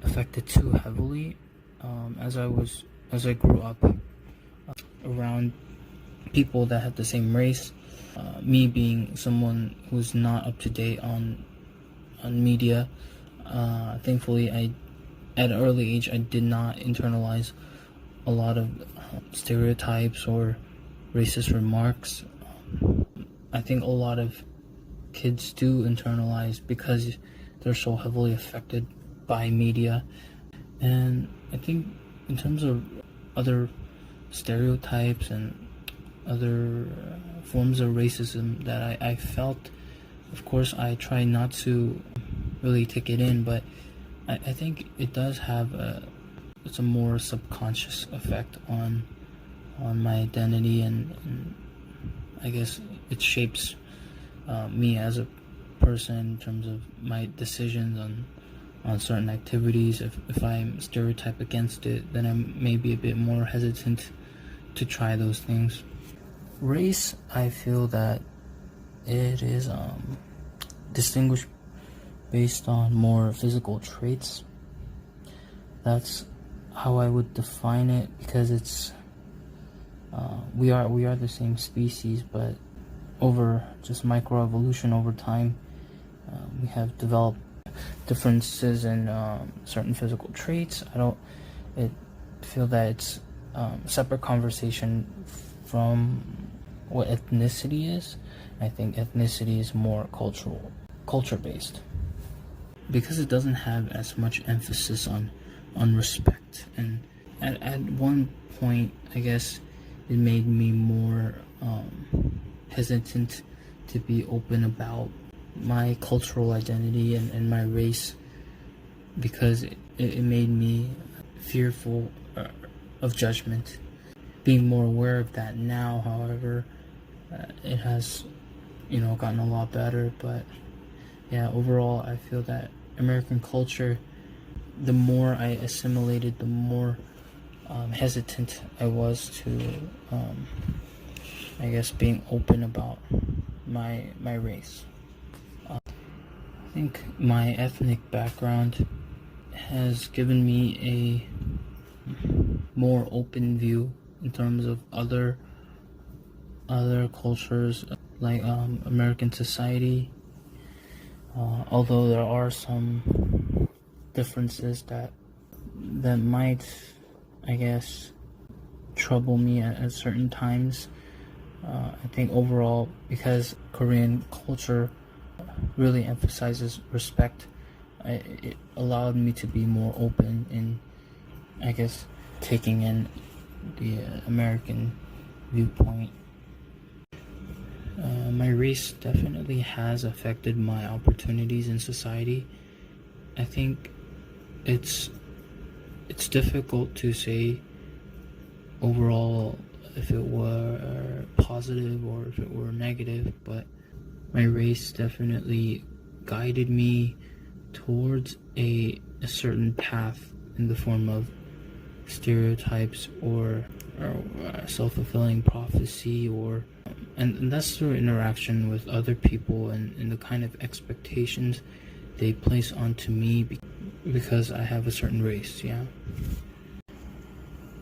affected too heavily as I grew up around people that had the same race. Me being someone who's not up to date on media, thankfully at an early age I did not internalize a lot of stereotypes or racist remarks. I think a lot of kids do internalize because they're so heavily affected by media. And I think in terms of other stereotypes and other forms of racism that I felt, of course I try not to really take it in, but I think it does have it's a more subconscious effect on my identity, and I guess it shapes me as a person in terms of my decisions on certain activities. If I'm stereotyped against it, then I may be a bit more hesitant to try those things. Race, I feel that it is distinguished based on more physical traits. That's how I would define it, because it's we are the same species, but over just microevolution over time, we have developed differences in certain physical traits. I don't feel that it's separate conversation from what ethnicity is. I think ethnicity is more culture based, because it doesn't have as much emphasis on respect. And at one point, I guess it made me more hesitant to be open about my cultural identity and my race, because it made me fearful of judgment. Being more aware of that now, however, it has gotten a lot better. But yeah, overall I feel that American culture, the more I assimilated, the more hesitant I was to I guess being open about my race. I think my ethnic background has given me a more open view in terms of other cultures, like American society. Although there are some differences that might, I guess, trouble me at certain times. I think overall, because Korean culture really emphasizes respect, it allowed me to be more open in, I guess, taking in the American viewpoint. My race definitely has affected my opportunities in society. I think it's difficult to say overall if it were positive or if it were negative, but my race definitely guided me towards a certain path in the form of stereotypes or self-fulfilling prophecy, or and that's through interaction with other people and the kind of expectations they place onto me because I have a certain race. Yeah,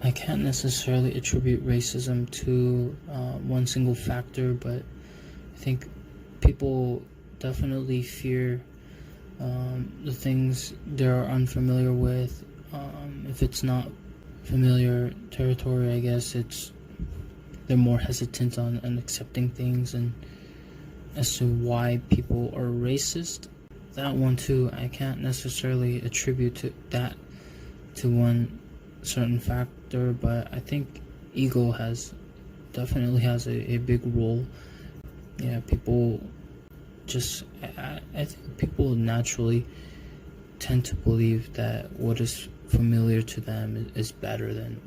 I can't necessarily attribute racism to one single factor, but I think people definitely fear the things they're unfamiliar with. If it's not familiar territory, I guess they're more hesitant on accepting things. And as to why people are racist, that one too, I can't necessarily attribute to one certain factor, but I think ego definitely has a big role. Yeah, people just I think people naturally tend to believe that what is familiar to them is better than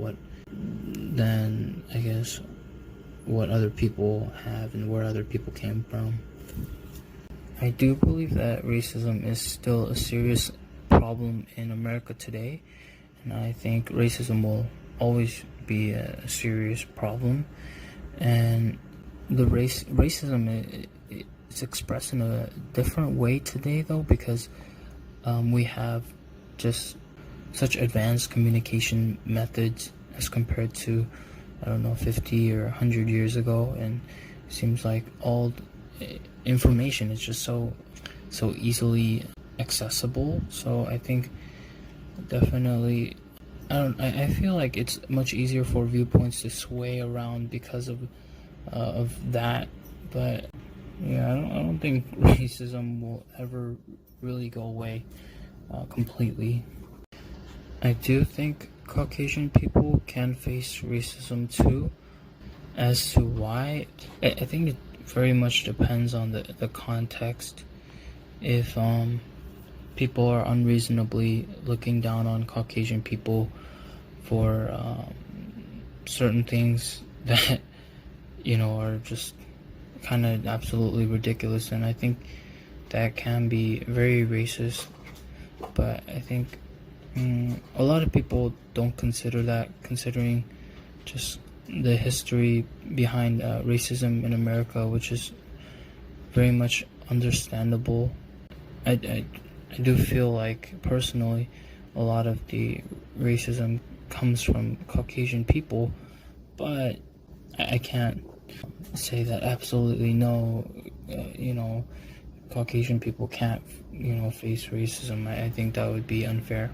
I guess what other people have and where other people came from. I do believe that racism is still a serious problem in America today, and I think racism will always be a serious problem. And the racism it's expressed in a different way today, though, because we have just such advanced communication methods as compared to, I don't know, 50 or 100 years ago, and it seems like all information is just so easily accessible. So I think definitely I feel like it's much easier for viewpoints to sway around because of that. But yeah, I don't think racism will ever really go away completely. I do think Caucasian people can face racism too. As to why, I think it very much depends on the context. If people are unreasonably looking down on Caucasian people for certain things that are just kind of absolutely ridiculous, and I think that can be very racist. But I think a lot of people don't consider that, considering just the history behind racism in America, which is very much understandable. I do feel like personally a lot of the racism comes from Caucasian people, but I can't say that absolutely no, Caucasian people can't, face racism. I think that would be unfair.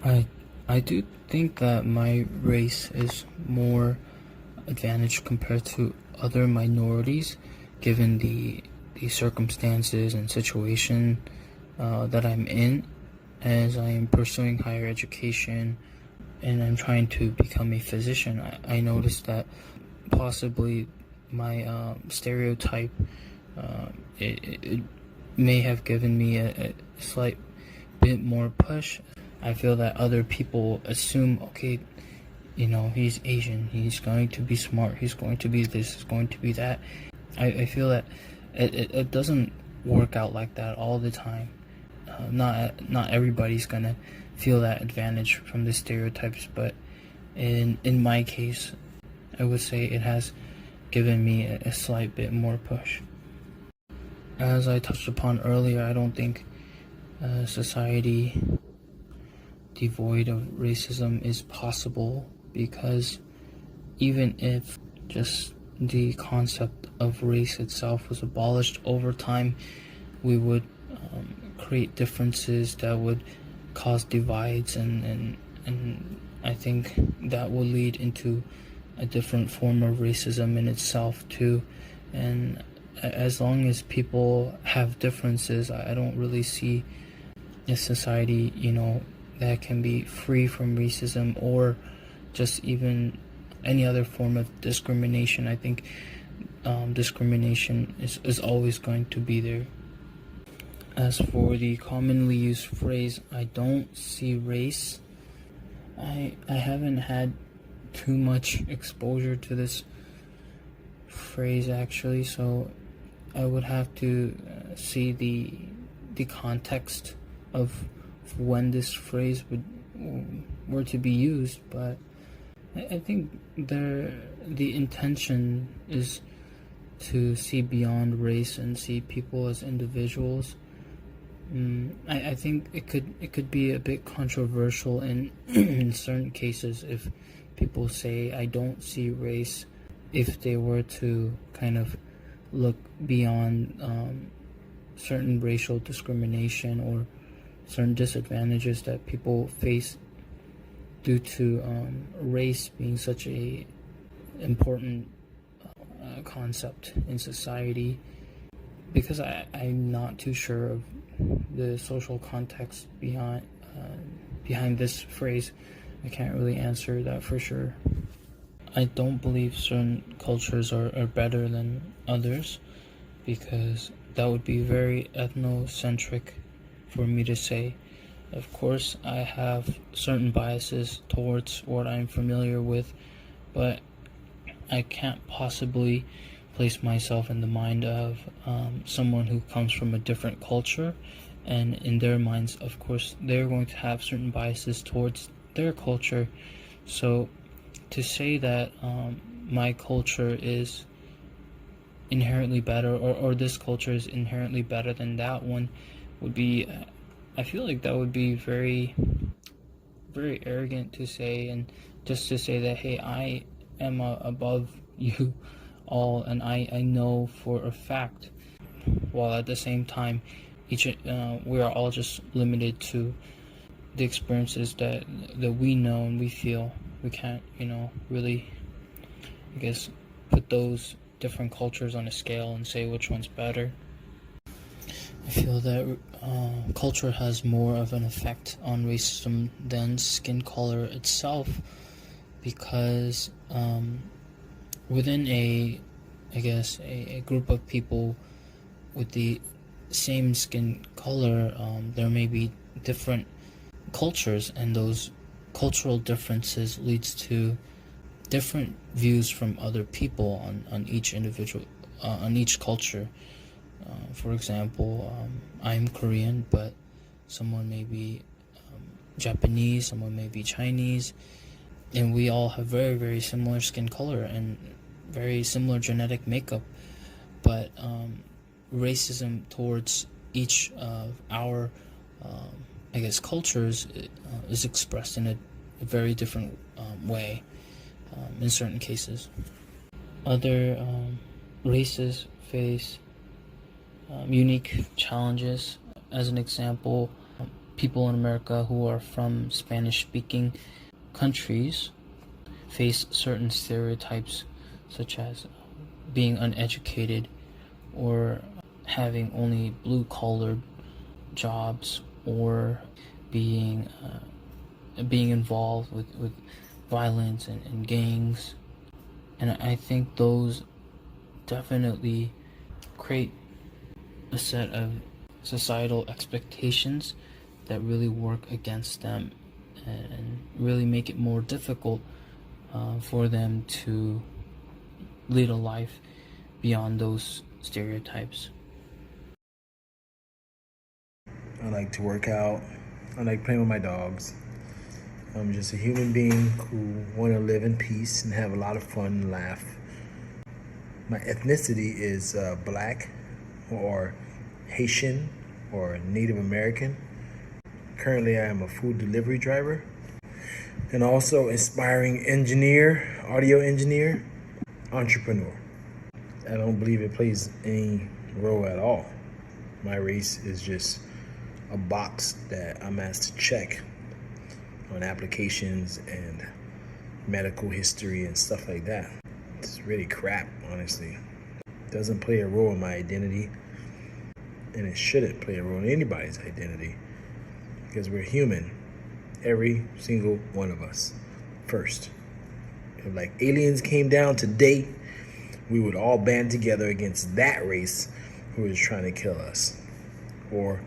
I do think that my race is more advantaged compared to other minorities, given the circumstances and situation that I'm in, as I am pursuing higher education and I'm trying to become a physician. I noticed that possibly my stereotype it may have given me a slight bit more push. I feel that other people assume, okay, he's Asian, he's going to be smart, he's going to be this, he's going to be that. I feel that it doesn't work out like that all the time. Not everybody's gonna feel that advantage from the stereotypes, but in my case, I would say it has given me a slight bit more push. As I touched upon earlier, I don't think society devoid of racism is possible, because even if just the concept of race itself was abolished over time, we would create differences that would cause divides, and I think that will lead into a different form of racism in itself too. And as long as people have differences, I don't really see a society, that can be free from racism or just even any other form of discrimination. I think discrimination is always going to be there. As for the commonly used phrase, I don't see race, I haven't had too much exposure to this phrase actually, so I would have to see the context of when this phrase were to be used. But I think the intention is to see beyond race and see people as individuals. I think it could be a bit controversial in in certain cases if people say I don't see race, if they were to kind of look beyond certain racial discrimination or certain disadvantages that people face due to race being such a important concept in society. Because I'm not too sure of the social context behind this phrase, I can't really answer that for sure. I don't believe certain cultures are better than others, because that would be very ethnocentric for me to say. Of course, I have certain biases towards what I'm familiar with, but I can't possibly place myself in the mind of someone who comes from a different culture, and in their minds, of course, they're going to have certain biases towards their culture. So to say that my culture is inherently better, or this culture is inherently better than that one, would be, I feel like that would be very, very arrogant to say, and just to say that, hey, I am above you all, and I know for a fact, while at the same time we are all just limited to the experiences that we know and we feel. We can't really, I guess, put those different cultures on a scale and say which one's better. I feel that culture has more of an effect on racism than skin color itself, because within a group of people with the same skin color, there may be different cultures, and those cultural differences leads to different views from other people on each individual, on each culture. For example, I'm Korean, but someone may be Japanese, someone may be Chinese, and we all have very, very similar skin color and very similar genetic makeup. But racism towards each of our, cultures is expressed in a very different way in certain cases. Other races face unique challenges. As an example, people in America who are from Spanish-speaking countries face certain stereotypes, such as being uneducated or having only blue-collared jobs, or being involved with violence and gangs. And I think those definitely create a set of societal expectations that really work against them and really make it more difficult for them to lead a life beyond those stereotypes. I like to work out. I like playing with my dogs. I'm just a human being who want to live in peace and have a lot of fun and laugh. My ethnicity is Black or Haitian or Native American. Currently, I am a food delivery driver and also aspiring engineer, audio engineer, entrepreneur. I don't believe it plays any role at all. My race is just a box that I'm asked to check on applications and medical history and stuff like that. It's really crap, honestly. It doesn't play a role in my identity, and it shouldn't play a role in anybody's identity, because we're human, every single one of us. First, if like aliens came down today, we would all band together against that race who is trying to kill us, or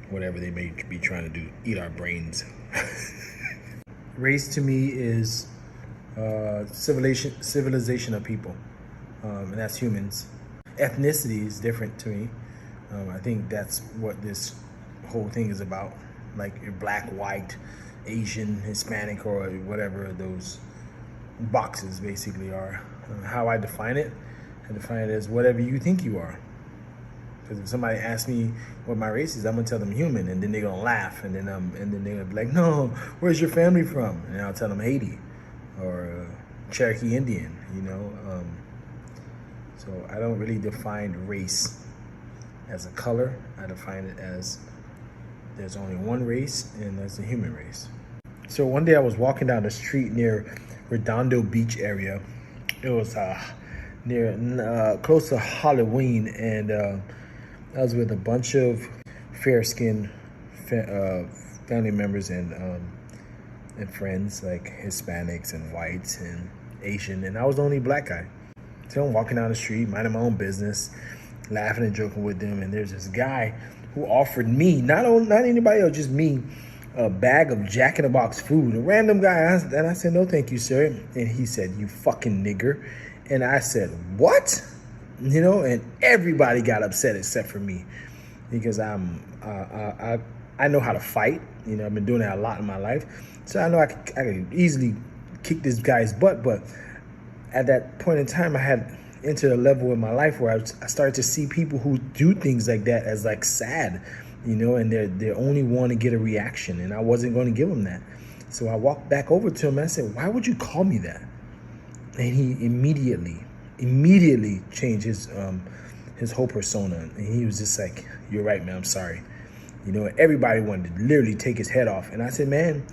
whatever they may be trying to do, eat our brains. Race to me is civilization of people, and that's humans. Ethnicity is different to me. I think that's what this whole thing is about. Like you're black, white, Asian, Hispanic, or whatever those boxes basically are. How I define it as whatever you think you are. Because if somebody asks me what my race is, I'm gonna tell them human, and then they're gonna laugh, and then they're gonna be like, "No, where's your family from?" And I'll tell them Haiti or Cherokee Indian. So I don't really define race as a color. I define it as there's only one race, and that's the human race. So one day I was walking down the street near Redondo Beach area. It was near close to Halloween, and I was with a bunch of fair-skinned family members and friends, like Hispanics and whites and Asian, and I was the only black guy. So I'm walking down the street, minding my own business, laughing and joking with them, and there's this guy who offered me, not anybody else, just me, a bag of Jack in the Box food. A random guy, and I said, "No, thank you, sir." And he said, "You fucking nigger." And I said, "What?" And everybody got upset except for me, because I know how to fight. I've been doing that a lot in my life, so I know I could easily kick this guy's butt. But at that point in time, I had entered a level in my life where I started to see people who do things like that as like sad, and they only want to get a reaction, and I wasn't going to give them that. So I walked back over to him and I said, "Why would you call me that?" And he immediately changed his whole persona, and he was just like, "You're right, man. I'm sorry." Everybody wanted to literally take his head off, and I said, "Man,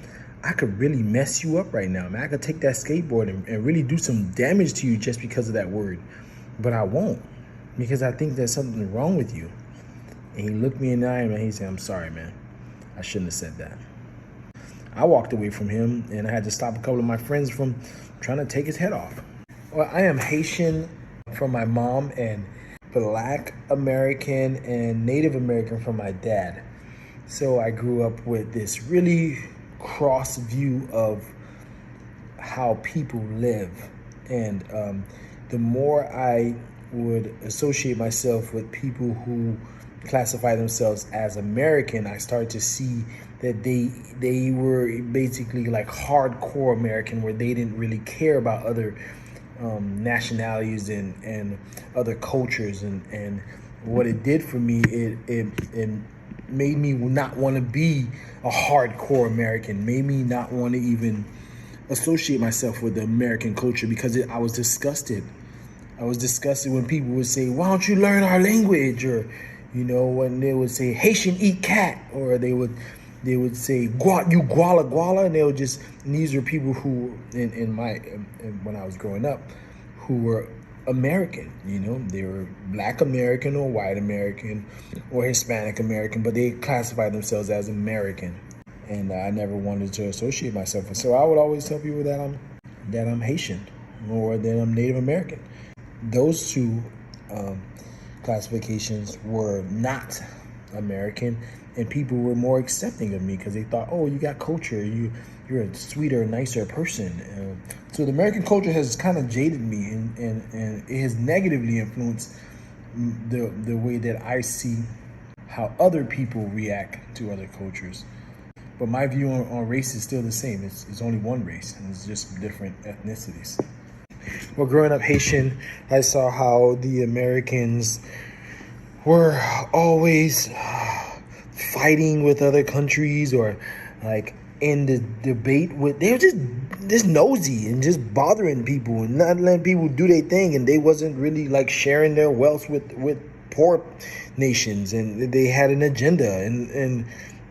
I could really mess you up right now, man. I could take that skateboard and really do some damage to you just because of that word, but I won't, because I think there's something wrong with you." And he looked me in the eye, and he said, "I'm sorry, man. I shouldn't have said that." I walked away from him, and I had to stop a couple of my friends from trying to take his head off. Well, I am Haitian from my mom, and Black American and Native American from my dad. So I grew up with this really cross view of how people live. And the more I would associate myself with people who classify themselves as American, I started to see that they were basically like hardcore American, where they didn't really care about other nationalities and other cultures. And what it did for me, it made me not want to be a hardcore American, made me not want to even associate myself with the American culture, because I was disgusted. I was disgusted when people would say, "Why don't you learn our language?" Or, when they would say, "Haitian eat cat," or they would say, "You guala guala," and these were people who, when I was growing up, who were American, they were Black American or white American or Hispanic American, but they classified themselves as American, and I never wanted to associate myself with. So I would always tell people that I'm Haitian or that I'm Native American. Those two classifications were not American, and people were more accepting of me because they thought, "Oh, you got culture, you're a sweeter, nicer person." So the American culture has kind of jaded me, and it has negatively influenced the way that I see how other people react to other cultures. But my view on race is still the same. It's only one race, and it's just different ethnicities. Well, growing up Haitian, I saw how the Americans were always fighting with other countries, or like in the debate they were just nosy and just bothering people and not letting people do their thing, and they wasn't really like sharing their wealth with poor nations, and they had an agenda, and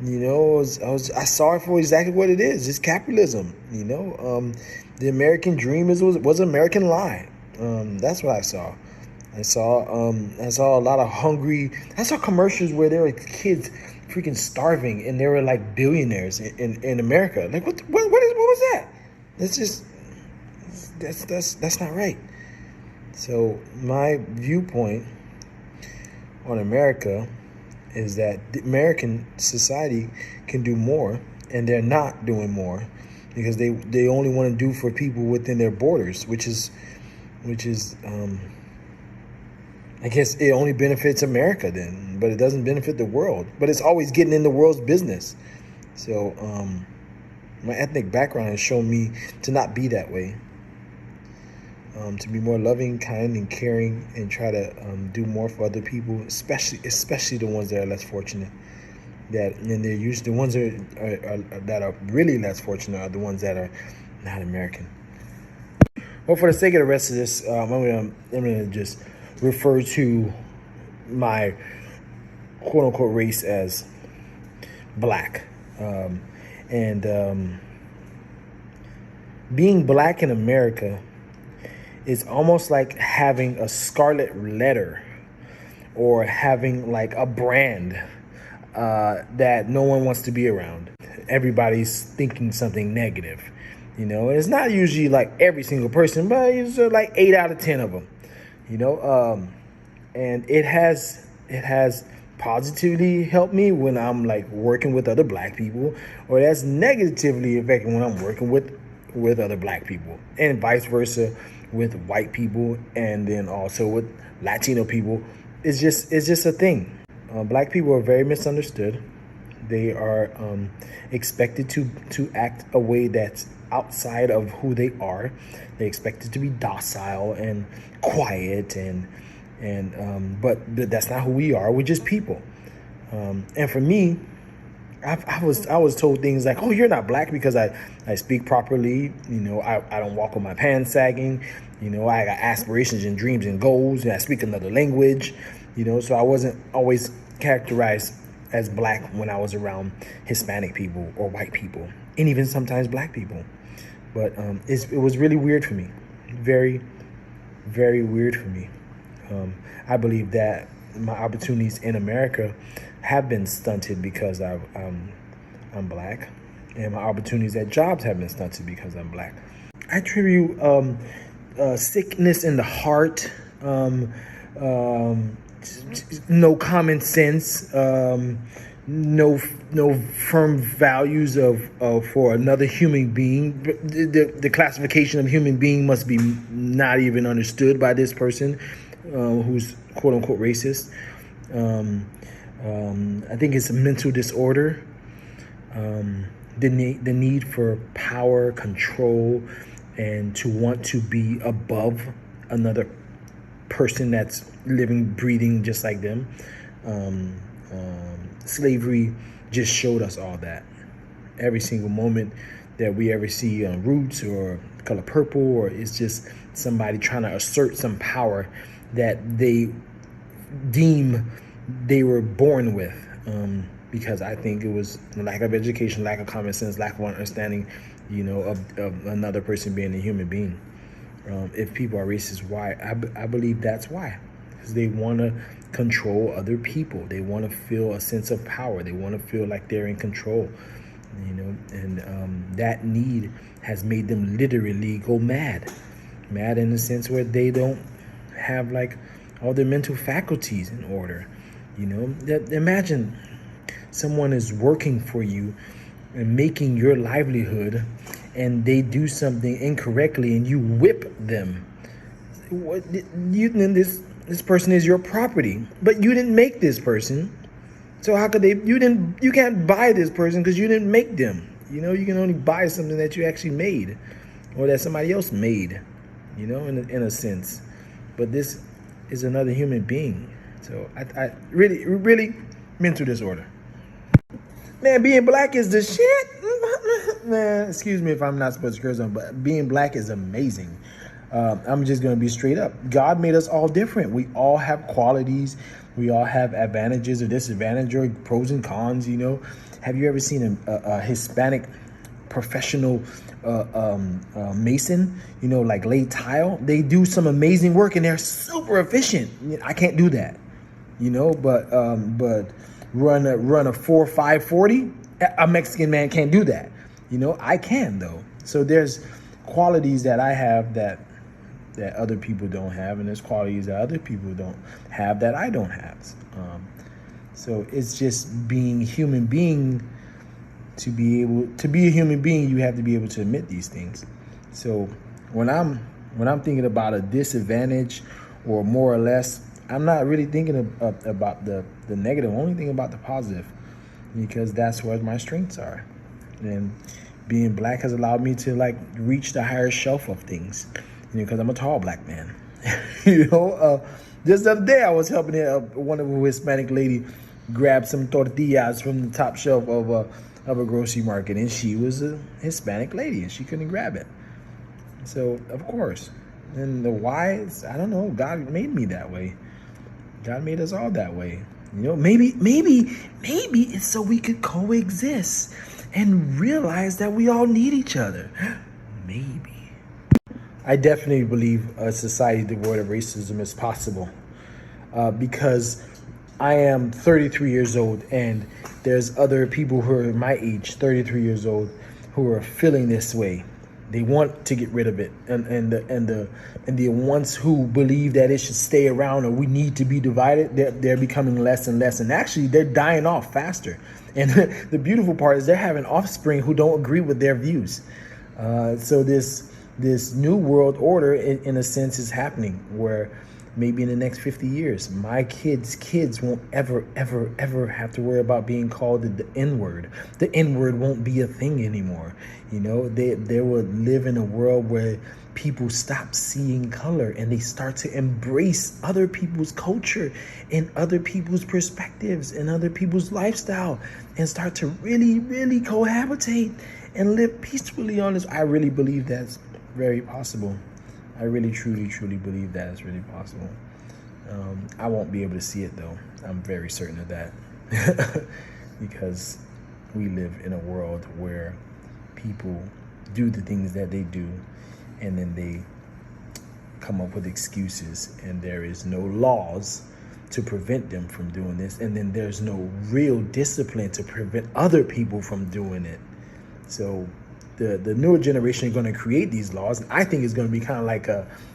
you know, I saw it for exactly what it is. It's capitalism. You know, the American dream was an American lie. That's what I saw. I saw a lot of hungry. I saw commercials where there were kids freaking starving, and they were like billionaires in America. Like what was that? That's not right. So my viewpoint on America is that the American society can do more, and they're not doing more because they only want to do for people within their borders, which is I guess it only benefits America then, but it doesn't benefit the world. But it's always getting in the world's business. So my ethnic background has shown me to not be that way. To be more loving, kind, and caring, and try to do more for other people, especially the ones that are less fortunate. The ones that are really less fortunate are the ones that are not American. Well, for the sake of the rest of this, I'm gonna just refer to my quote unquote race as black, and being black in America is almost like having a scarlet letter or having like a brand that no one wants to be around. Everybody's thinking something negative, you know, and it's not usually like every single person, but it's like 8 out of 10 of them, you know, and it has positively helped me when I'm like working with other black people, or that's negatively affecting when I'm working with other black people, and vice versa with white people, and then also with Latino people. It's just a thing. Black people are very misunderstood. They are expected to act a way that's outside of who they are. They're expected to be docile and quiet, but that's not who we are. We're just people. And for me, I was told things like, "Oh, you're not black because I speak properly. You know, I don't walk with my pants sagging. You know, I got aspirations and dreams and goals, and I speak another language. You know, so I wasn't always characterized as black when I was around Hispanic people or white people, and even sometimes black people. But it was really weird for me, very, very weird for me. I believe that my opportunities in America have been stunted because I'm black, and my opportunities at jobs have been stunted because I'm black. I attribute sickness in the heart, no common sense, no firm values of for another human being. The classification of human being must be not even understood by this person who's quote unquote racist. I think it's a mental disorder. The need for power, control, and to want to be above another person that's living, breathing just like them. Slavery just showed us all that. Every single moment that we ever see on Roots or Color Purple, or it's just somebody trying to assert some power that they deem they were born with. Because I think it was lack of education, lack of common sense, lack of understanding, you know, of another person being a human being. If people are racist, why? I believe that's why. Because they want to control other people. They want to feel a sense of power. They want to feel like they're in control, you know, and that need has made them literally go mad in the sense where they don't have like all their mental faculties in order, you know. Imagine someone is working for you and making your livelihood, and they do something incorrectly and you whip them. What this person is your property, but you didn't make this person. So how could you can't buy this person because you didn't make them. You know, you can only buy something that you actually made or that somebody else made, you know, in a sense. But this is another human being. So I really mental disorder. Man, being black is the shit. Man, excuse me if I'm not supposed to curse on, but being black is amazing. I'm just going to be straight up. God made us all different. We all have qualities. We all have advantages or disadvantages or pros and cons, you know. Have you ever seen a Hispanic professional mason, you know, like lay tile? They do some amazing work and they're super efficient. I can't do that, you know, but run a 4.540, a Mexican man can't do that. You know, I can though. So there's qualities that I have that other people don't have, and there's qualities that other people don't have that I don't have. So it's just being a human being. To be a human being, you have to be able to admit these things. So when I'm thinking about a disadvantage or more or less, I'm not really thinking about the negative. I'm only thinking about the positive, because that's where my strengths are. And being black has allowed me to like reach the higher shelf of things, you know, because I'm a tall black man. You know, just the other day I was helping one of a Hispanic lady grab some tortillas from the top shelf of a grocery market, and she was a Hispanic lady and she couldn't grab it. So of course, and the why is, I don't know, God made me that way. God made us all that way. You know, maybe it's so we could coexist and realize that we all need each other. Maybe. I definitely believe a society devoid of racism is possible, because I am 33 years old, and there's other people who are my age, 33 years old, who are feeling this way. They want to get rid of it, and the ones who believe that it should stay around or we need to be divided, they're becoming less and less, and actually they're dying off faster. And the beautiful part is they're having offspring who don't agree with their views. So this new world order, in a sense, is happening, where maybe in the next 50 years, my kids won't ever have to worry about being called the N-word. The N-word won't be a thing anymore. You know, they will live in a world where people stop seeing color and they start to embrace other people's culture and other people's perspectives and other people's lifestyle, and start to really cohabitate and live peacefully on this. I really believe that's very possible. I really, truly believe that is really possible. I won't be able to see it though. I'm very certain of that. Because we live in a world where people do the things that they do, and then they come up with excuses, and there is no laws to prevent them from doing this, and then there's no real discipline to prevent other people from doing it. So the newer generation is going to create these laws, and I think it's going to be kind of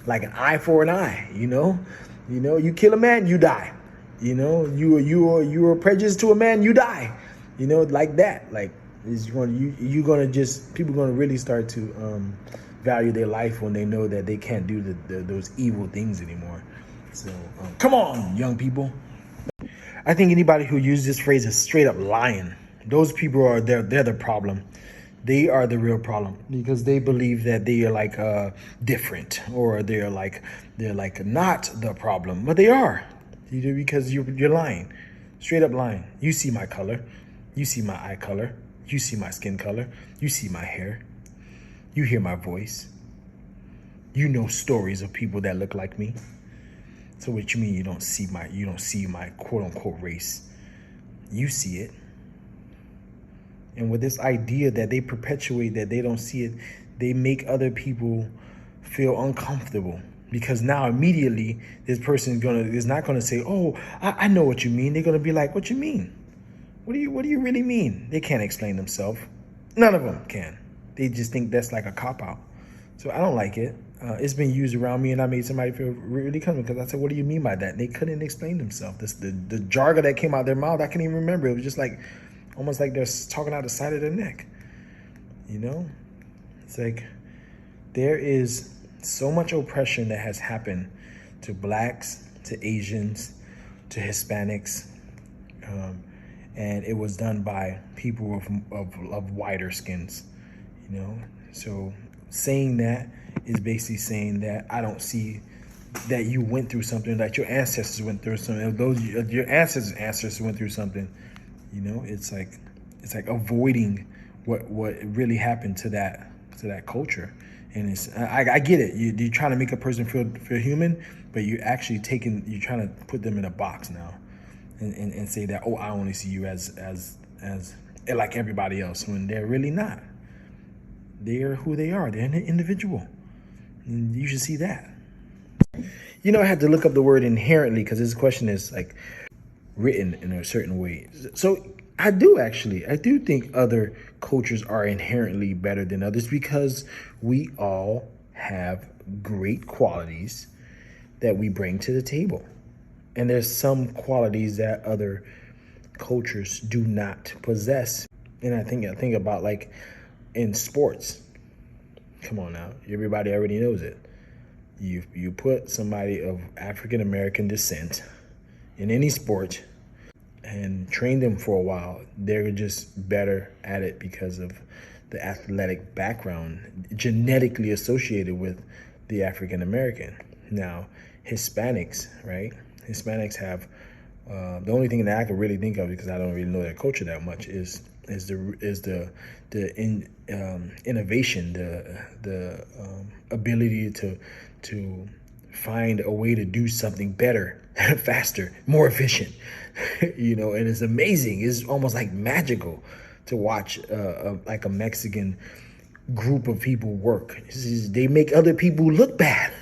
like an eye for an eye. You know, you kill a man, you die. You know, you are prejudiced to a man, you die. You know, like that. Like people are going to really start to value their life when they know that they can't do those evil things anymore. So come on, young people. I think anybody who uses this phrase is straight up lying. Those people they're the problem. They are the real problem, because they believe that they are like different, or they're like not the problem, but they are. Because you're lying, straight up lying. You see my color, you see my eye color, you see my skin color, you see my hair, you hear my voice, you know stories of people that look like me. So what you mean you don't see my quote unquote race? You see it. And with this idea that they perpetuate, that they don't see it, they make other people feel uncomfortable, because now immediately this person is not gonna say, "Oh, I know what you mean." They're gonna be like, "What you mean? What do you really mean?" They can't explain themselves. None of them can. They just think that's like a cop out. So I don't like it. It's been used around me, and I made somebody feel really comfortable, because I said, "What do you mean by that?" And they couldn't explain themselves. The jargon that came out of their mouth, I can't even remember. It was just like almost like they're talking out the side of their neck. You know, it's like there is so much oppression that has happened to blacks, to Asians, to Hispanics, and it was done by people of whiter skins. You know, so saying that is basically saying that I don't see that you went through something, that your ancestors went through something, your ancestors went through something. You know, it's like avoiding what really happened to that culture, And I get it. You're trying to make a person feel human, but you're trying to put them in a box now, and say that, oh, I only see you as like everybody else, when they're really not. They're who they are. They're an individual, and you should see that. You know, I had to look up the word inherently because this question is like written in a certain way. So I do think other cultures are inherently better than others because we all have great qualities that we bring to the table. And there's some qualities that other cultures do not possess. And I think about, like, in sports. Come on now, everybody already knows it. You put somebody of African American descent in any sport and train them for a while, they're just better at it because of the athletic background genetically associated with the African American. Now, Hispanics, right? Hispanics have the only thing that I can really think of, because I don't really know their culture that much, is the innovation, the ability to find a way to do something better, faster, more efficient. You know, and it's amazing. It's almost like magical to watch like a Mexican group of people work. They make other people look bad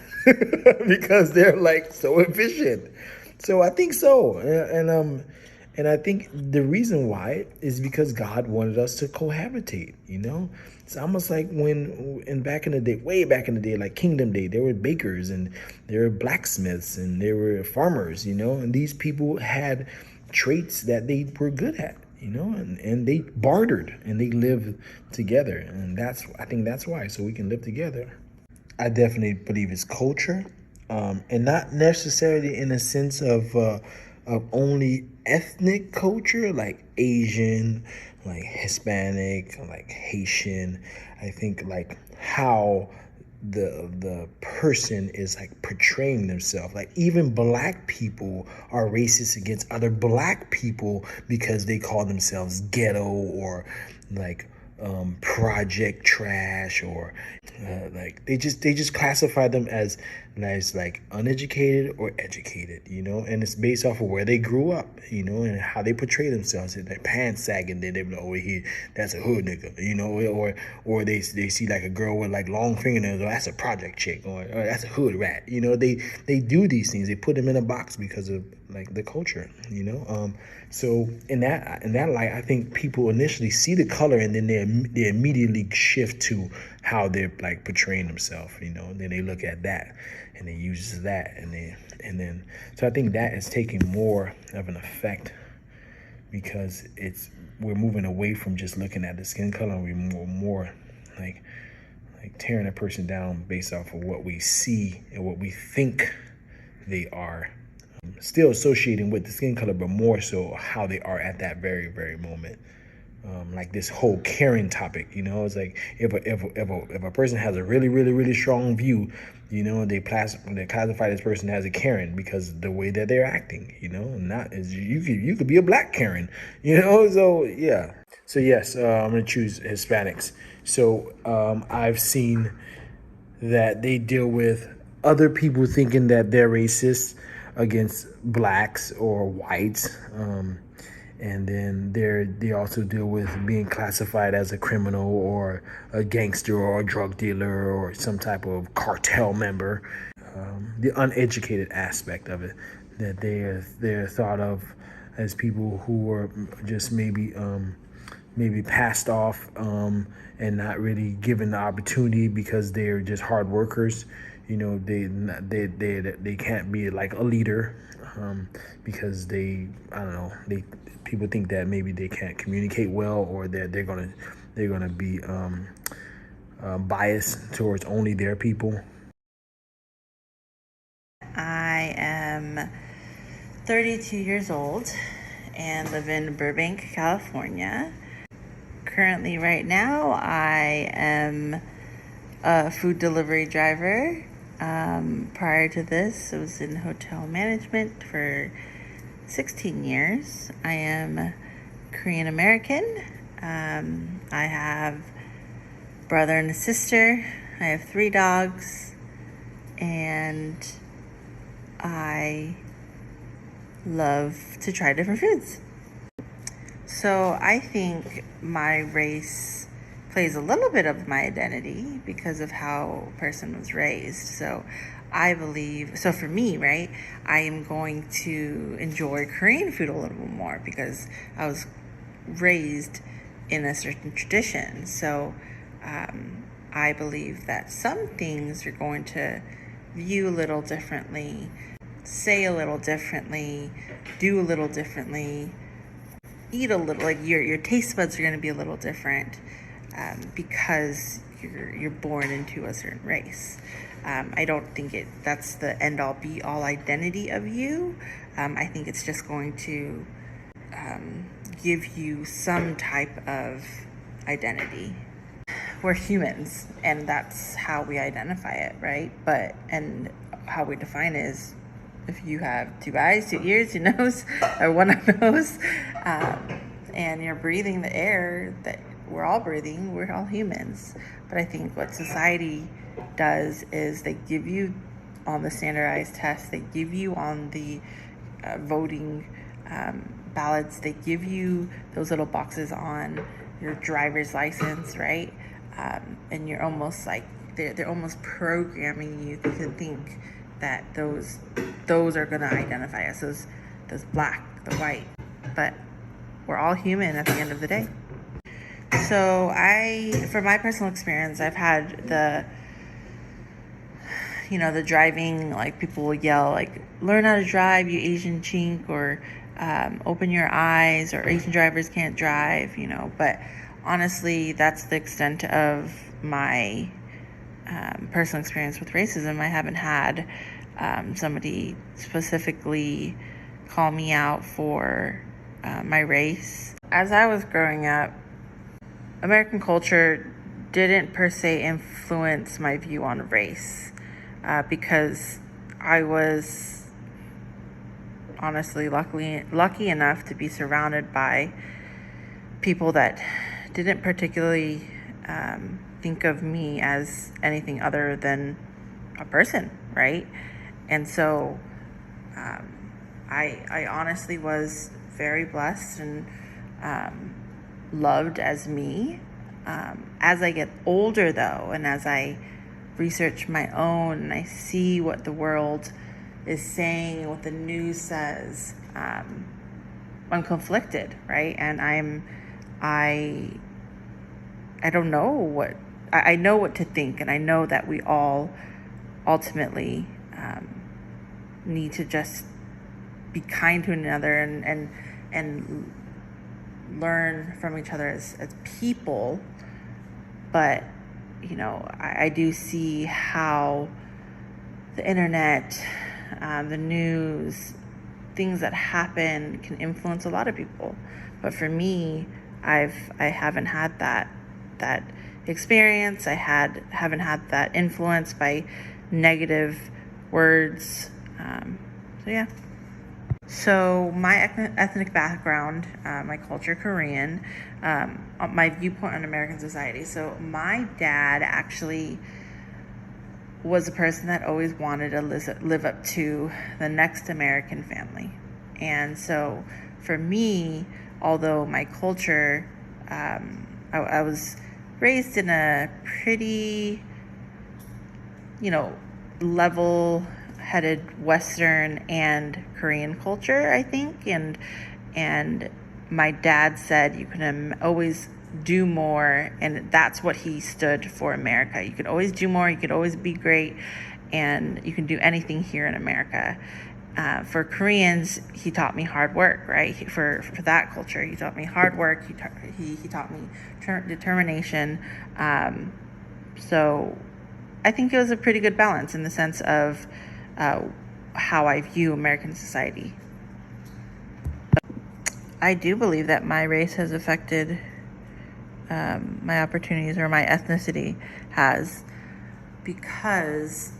because they're like so efficient. So I think so, and I think the reason why is because God wanted us to cohabitate. You know, it's almost like back in the day, way back in the day, like Kingdom Day, there were bakers and there were blacksmiths and there were farmers. You know, and these people had traits that they were good at. You know, and they bartered and they lived together, and I think that's why, so we can live together. I definitely believe it's culture, and not necessarily in a sense of only ethnic culture, like Asian, like Hispanic, like Haitian. I think like how the person is like portraying themselves. Like even black people are racist against other black people because they call themselves ghetto or like project trash, or like they just classify them as like uneducated or educated, you know, and it's based off of where they grew up, you know, and how they portray themselves. And their pants sagging, then they be like, oh, that's a hood nigga, you know, or they see like a girl with like long fingernails, oh, that's a project chick, or that's a hood rat, you know. They do these things, they put them in a box because of like the culture, you know. So in that light, I think people initially see the color and then they immediately shift to how they're like portraying themselves, you know. And then they look at that and they use that, and then so I think that is taking more of an effect because we're moving away from just looking at the skin color, and we're more like tearing a person down based off of what we see and what we think they are. Still associating with the skin color, but more so how they are at that very, very moment. Like this whole Karen topic, you know, it's like if a person has a really, really, really strong view, you know, they classify this person as a Karen because of the way that they're acting, you know, not as you could be a black Karen, you know. So yeah. So yes, I'm gonna choose Hispanics. So I've seen that they deal with other people thinking that they're racist against blacks or whites, and then they also deal with being classified as a criminal or a gangster or a drug dealer or some type of cartel member. The uneducated aspect of it, that they're thought of as people who are just maybe passed off and not really given the opportunity because they're just hard workers. You know, they can't be like a leader because people think that maybe they can't communicate well, or that they're gonna be biased towards only their people. I am 32 years old and live in Burbank, California. Currently, right now, I am a food delivery driver. Prior to this, I was in hotel management for 16 years. I am Korean American. I have a brother and a sister. I have 3 dogs, and I love to try different foods. So I think my race plays a little bit of my identity because of how a person was raised. So I believe, so for me, right, I am going to enjoy Korean food a little bit more because I was raised in a certain tradition. So I believe that some things you're going to view a little differently, say a little differently, do a little differently, eat a little, like your taste buds are going to be a little different because you're born into a certain race. I don't think that's the end all be all identity of you. I think it's just going to give you some type of identity. We're humans, and that's how we identify it, right? And how we define it is if you have 2 eyes, 2 ears, 2 nose, or 1 nose, and you're breathing the air that we're all breathing, we're all humans. But I think what society does is they give you on the standardized test, they give you on the voting ballots, they give you those little boxes on your driver's license, right? And you're almost like, they're almost programming you to think that those are going to identify us, those black, the white, but we're all human at the end of the day. So from my personal experience, I've had the driving, like people will yell like, learn how to drive, you Asian chink, or open your eyes, or Asian drivers can't drive, but honestly, that's the extent of my personal experience with racism. I haven't had somebody specifically call me out for my race. As I was growing up, American culture didn't per se influence my view on race because I was honestly lucky enough to be surrounded by people that didn't particularly think of me as anything other than a person, right? And so I honestly was very blessed and loved as me. As I get older, though, and as I research my own and I see what the world is saying and what the news says, I'm conflicted, right? And I don't know what, I know what to think, and I know that we all ultimately need to just be kind to one another and learn from each other as people. But I do see how the internet, the news, things that happen can influence a lot of people. But for me, I haven't had that experience. I haven't had that influence by negative words. So yeah. So my ethnic background, my culture, Korean, my viewpoint on American society. So my dad actually was a person that always wanted to live up to the next American family. And so for me, although my culture, I was raised in a pretty, level-headed Western and Korean culture, I think. And my dad said you can always do more, and that's what he stood for America. You could always do more, you could always be great, and you can do anything here in America. For Koreans, he taught me hard work, right? For that culture, he taught me hard work. He taught me determination. So I think it was a pretty good balance in the sense of how I view American society. I do believe that my race has affected my opportunities, or my ethnicity has, because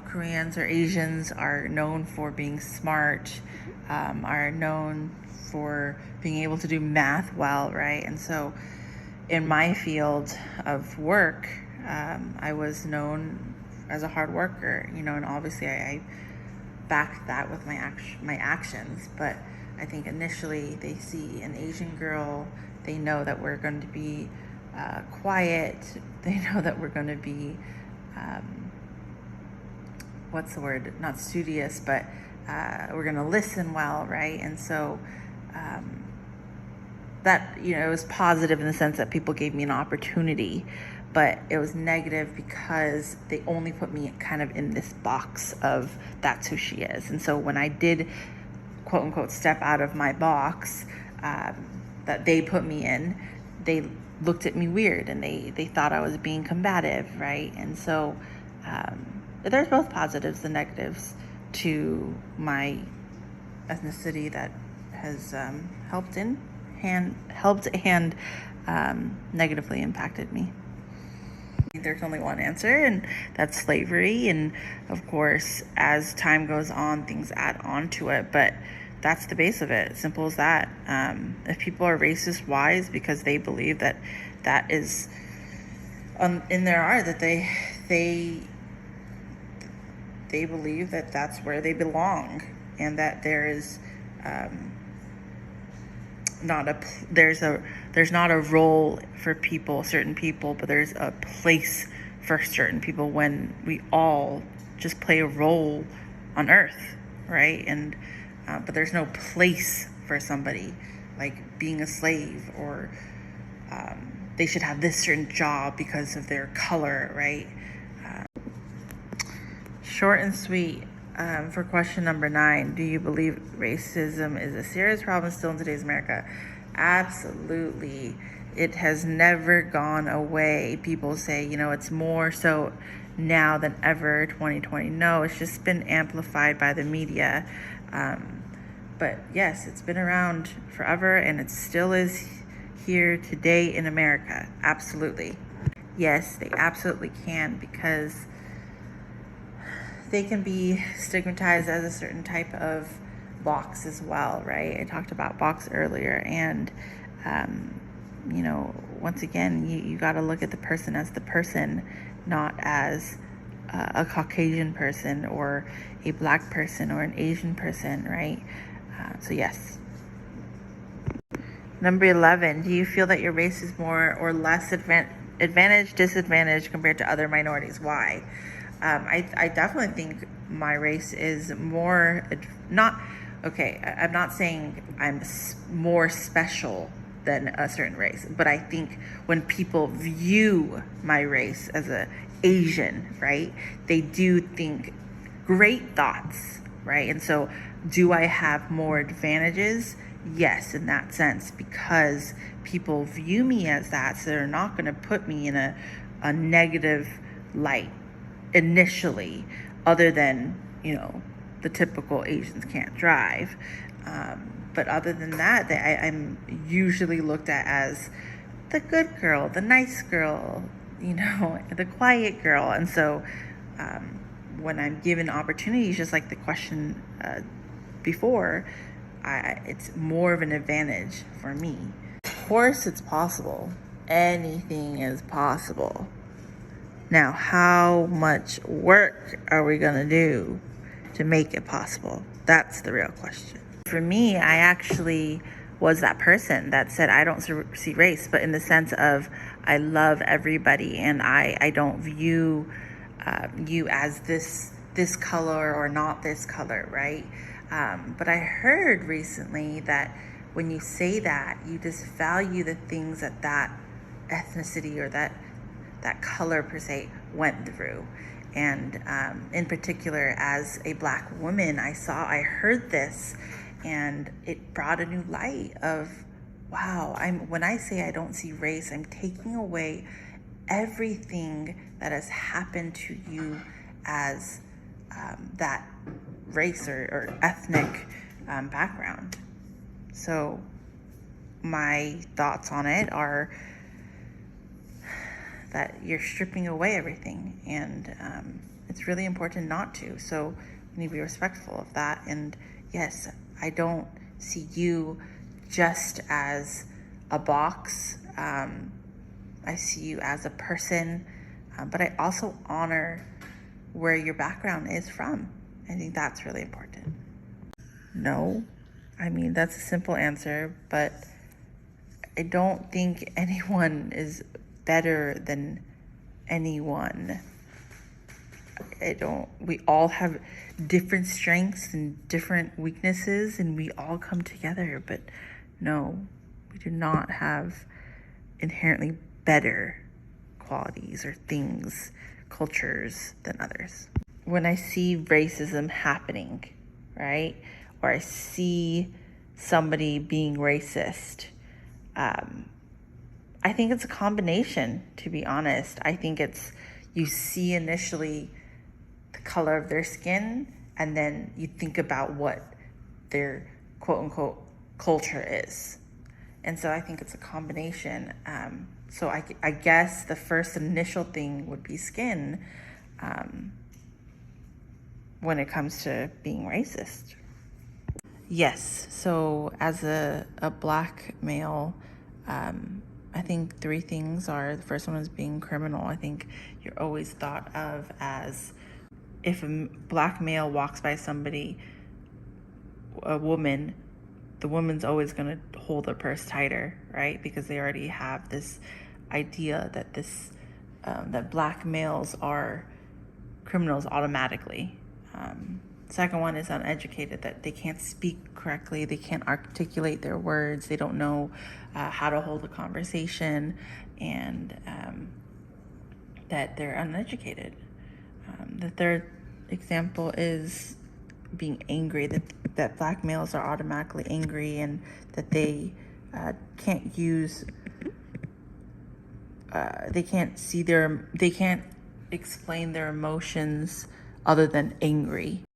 Koreans or Asians are known for being smart, are known for being able to do math well, right? And so in my field of work, I was known as a hard worker, you know, and obviously I backed that with my actions. But I think initially they see an Asian girl, they know that we're going to be quiet. They know that we're going to be, what's the word? Not studious, but we're going to listen well, right? And so that, you know, it was positive in the sense that people gave me an opportunity, but it was negative because they only put me kind of in this box of that's who she is. And so when I did, quote unquote, step out of my box that they put me in, they looked at me weird and they thought I was being combative, right? And so there's both positives and negatives to my ethnicity that has helped and negatively impacted me. There's only one answer, and that's slavery. And of course, as time goes on, things add on to it, but that's the base of it. Simple as that. If people are racist, why? Is because they believe that that is in their art, that they believe that that's where they belong, and that there is there's not a role for certain people, but there's a place for certain people when we all just play a role on earth, right? And but there's no place for somebody like being a slave, or they should have this certain job because of their color, right? Short and sweet. For question number 9, do you believe racism is a serious problem still in today's America? Absolutely. It has never gone away. People say, you know, it's more so now than ever, 2020. No, it's just been amplified by the media. But yes, it's been around forever, and it still is here today in America. Absolutely. Yes, they absolutely can, because they can be stigmatized as a certain type of box as well, right? I talked about box earlier, and you know, once again, you got to look at the person as the person, not as a Caucasian person or a Black person or an Asian person, right? So yes. Number 11, do you feel that your race is more or less advantage, disadvantage compared to other minorities? Why? I definitely think my race is more, I'm not saying I'm more special than a certain race, but I think when people view my race as a Asian, right, they do think great thoughts, right? And so do I have more advantages? Yes, in that sense, because people view me as that, so they're not going to put me in a negative light initially, other than, you know, the typical Asians can't drive. But other than that, I'm usually looked at as the good girl, the nice girl, you know, the quiet girl. And so when I'm given opportunities, just like the question before, it's more of an advantage for me. Of course, it's possible. Anything is possible. Now, how much work are we going to do to make it possible? That's the real question. For me, I actually was that person that said I don't see race, but in the sense of I love everybody, and I don't view you as this color or not this color, right? But I heard recently that when you say that, you just value the things that ethnicity or that color per se went through. And in particular, as a Black woman, I heard this, and it brought a new light of, wow, when I say I don't see race, I'm taking away everything that has happened to you as that race or ethnic background. So my thoughts on it are that you're stripping away everything, and it's really important not to. So you need to be respectful of that. And yes, I don't see you just as a box. I see you as a person. but I also honor where your background is from. I think that's really important. No, I mean, that's a simple answer, but I don't think anyone is better than anyone. We all have different strengths and different weaknesses, and we all come together, but no, we do not have inherently better qualities or things, cultures than others. When I see racism happening, right, or I see somebody being racist, I think it's a combination, to be honest. I think it's, you see initially the color of their skin, and then you think about what their quote unquote culture is. And so I think it's a combination. So I guess the first initial thing would be skin when it comes to being racist. Yes, so as a Black male, I think three things are, the first one is being criminal. I think you're always thought of as, if a Black male walks by somebody, a woman, the woman's always going to hold their purse tighter, right? Because they already have this idea that that Black males are criminals automatically. Second one is uneducated, that they can't speak correctly, they can't articulate their words, they don't know how to hold a conversation, and that they're uneducated. The third example is being angry, that Black males are automatically angry, and that they can't use, they can't explain their emotions other than angry.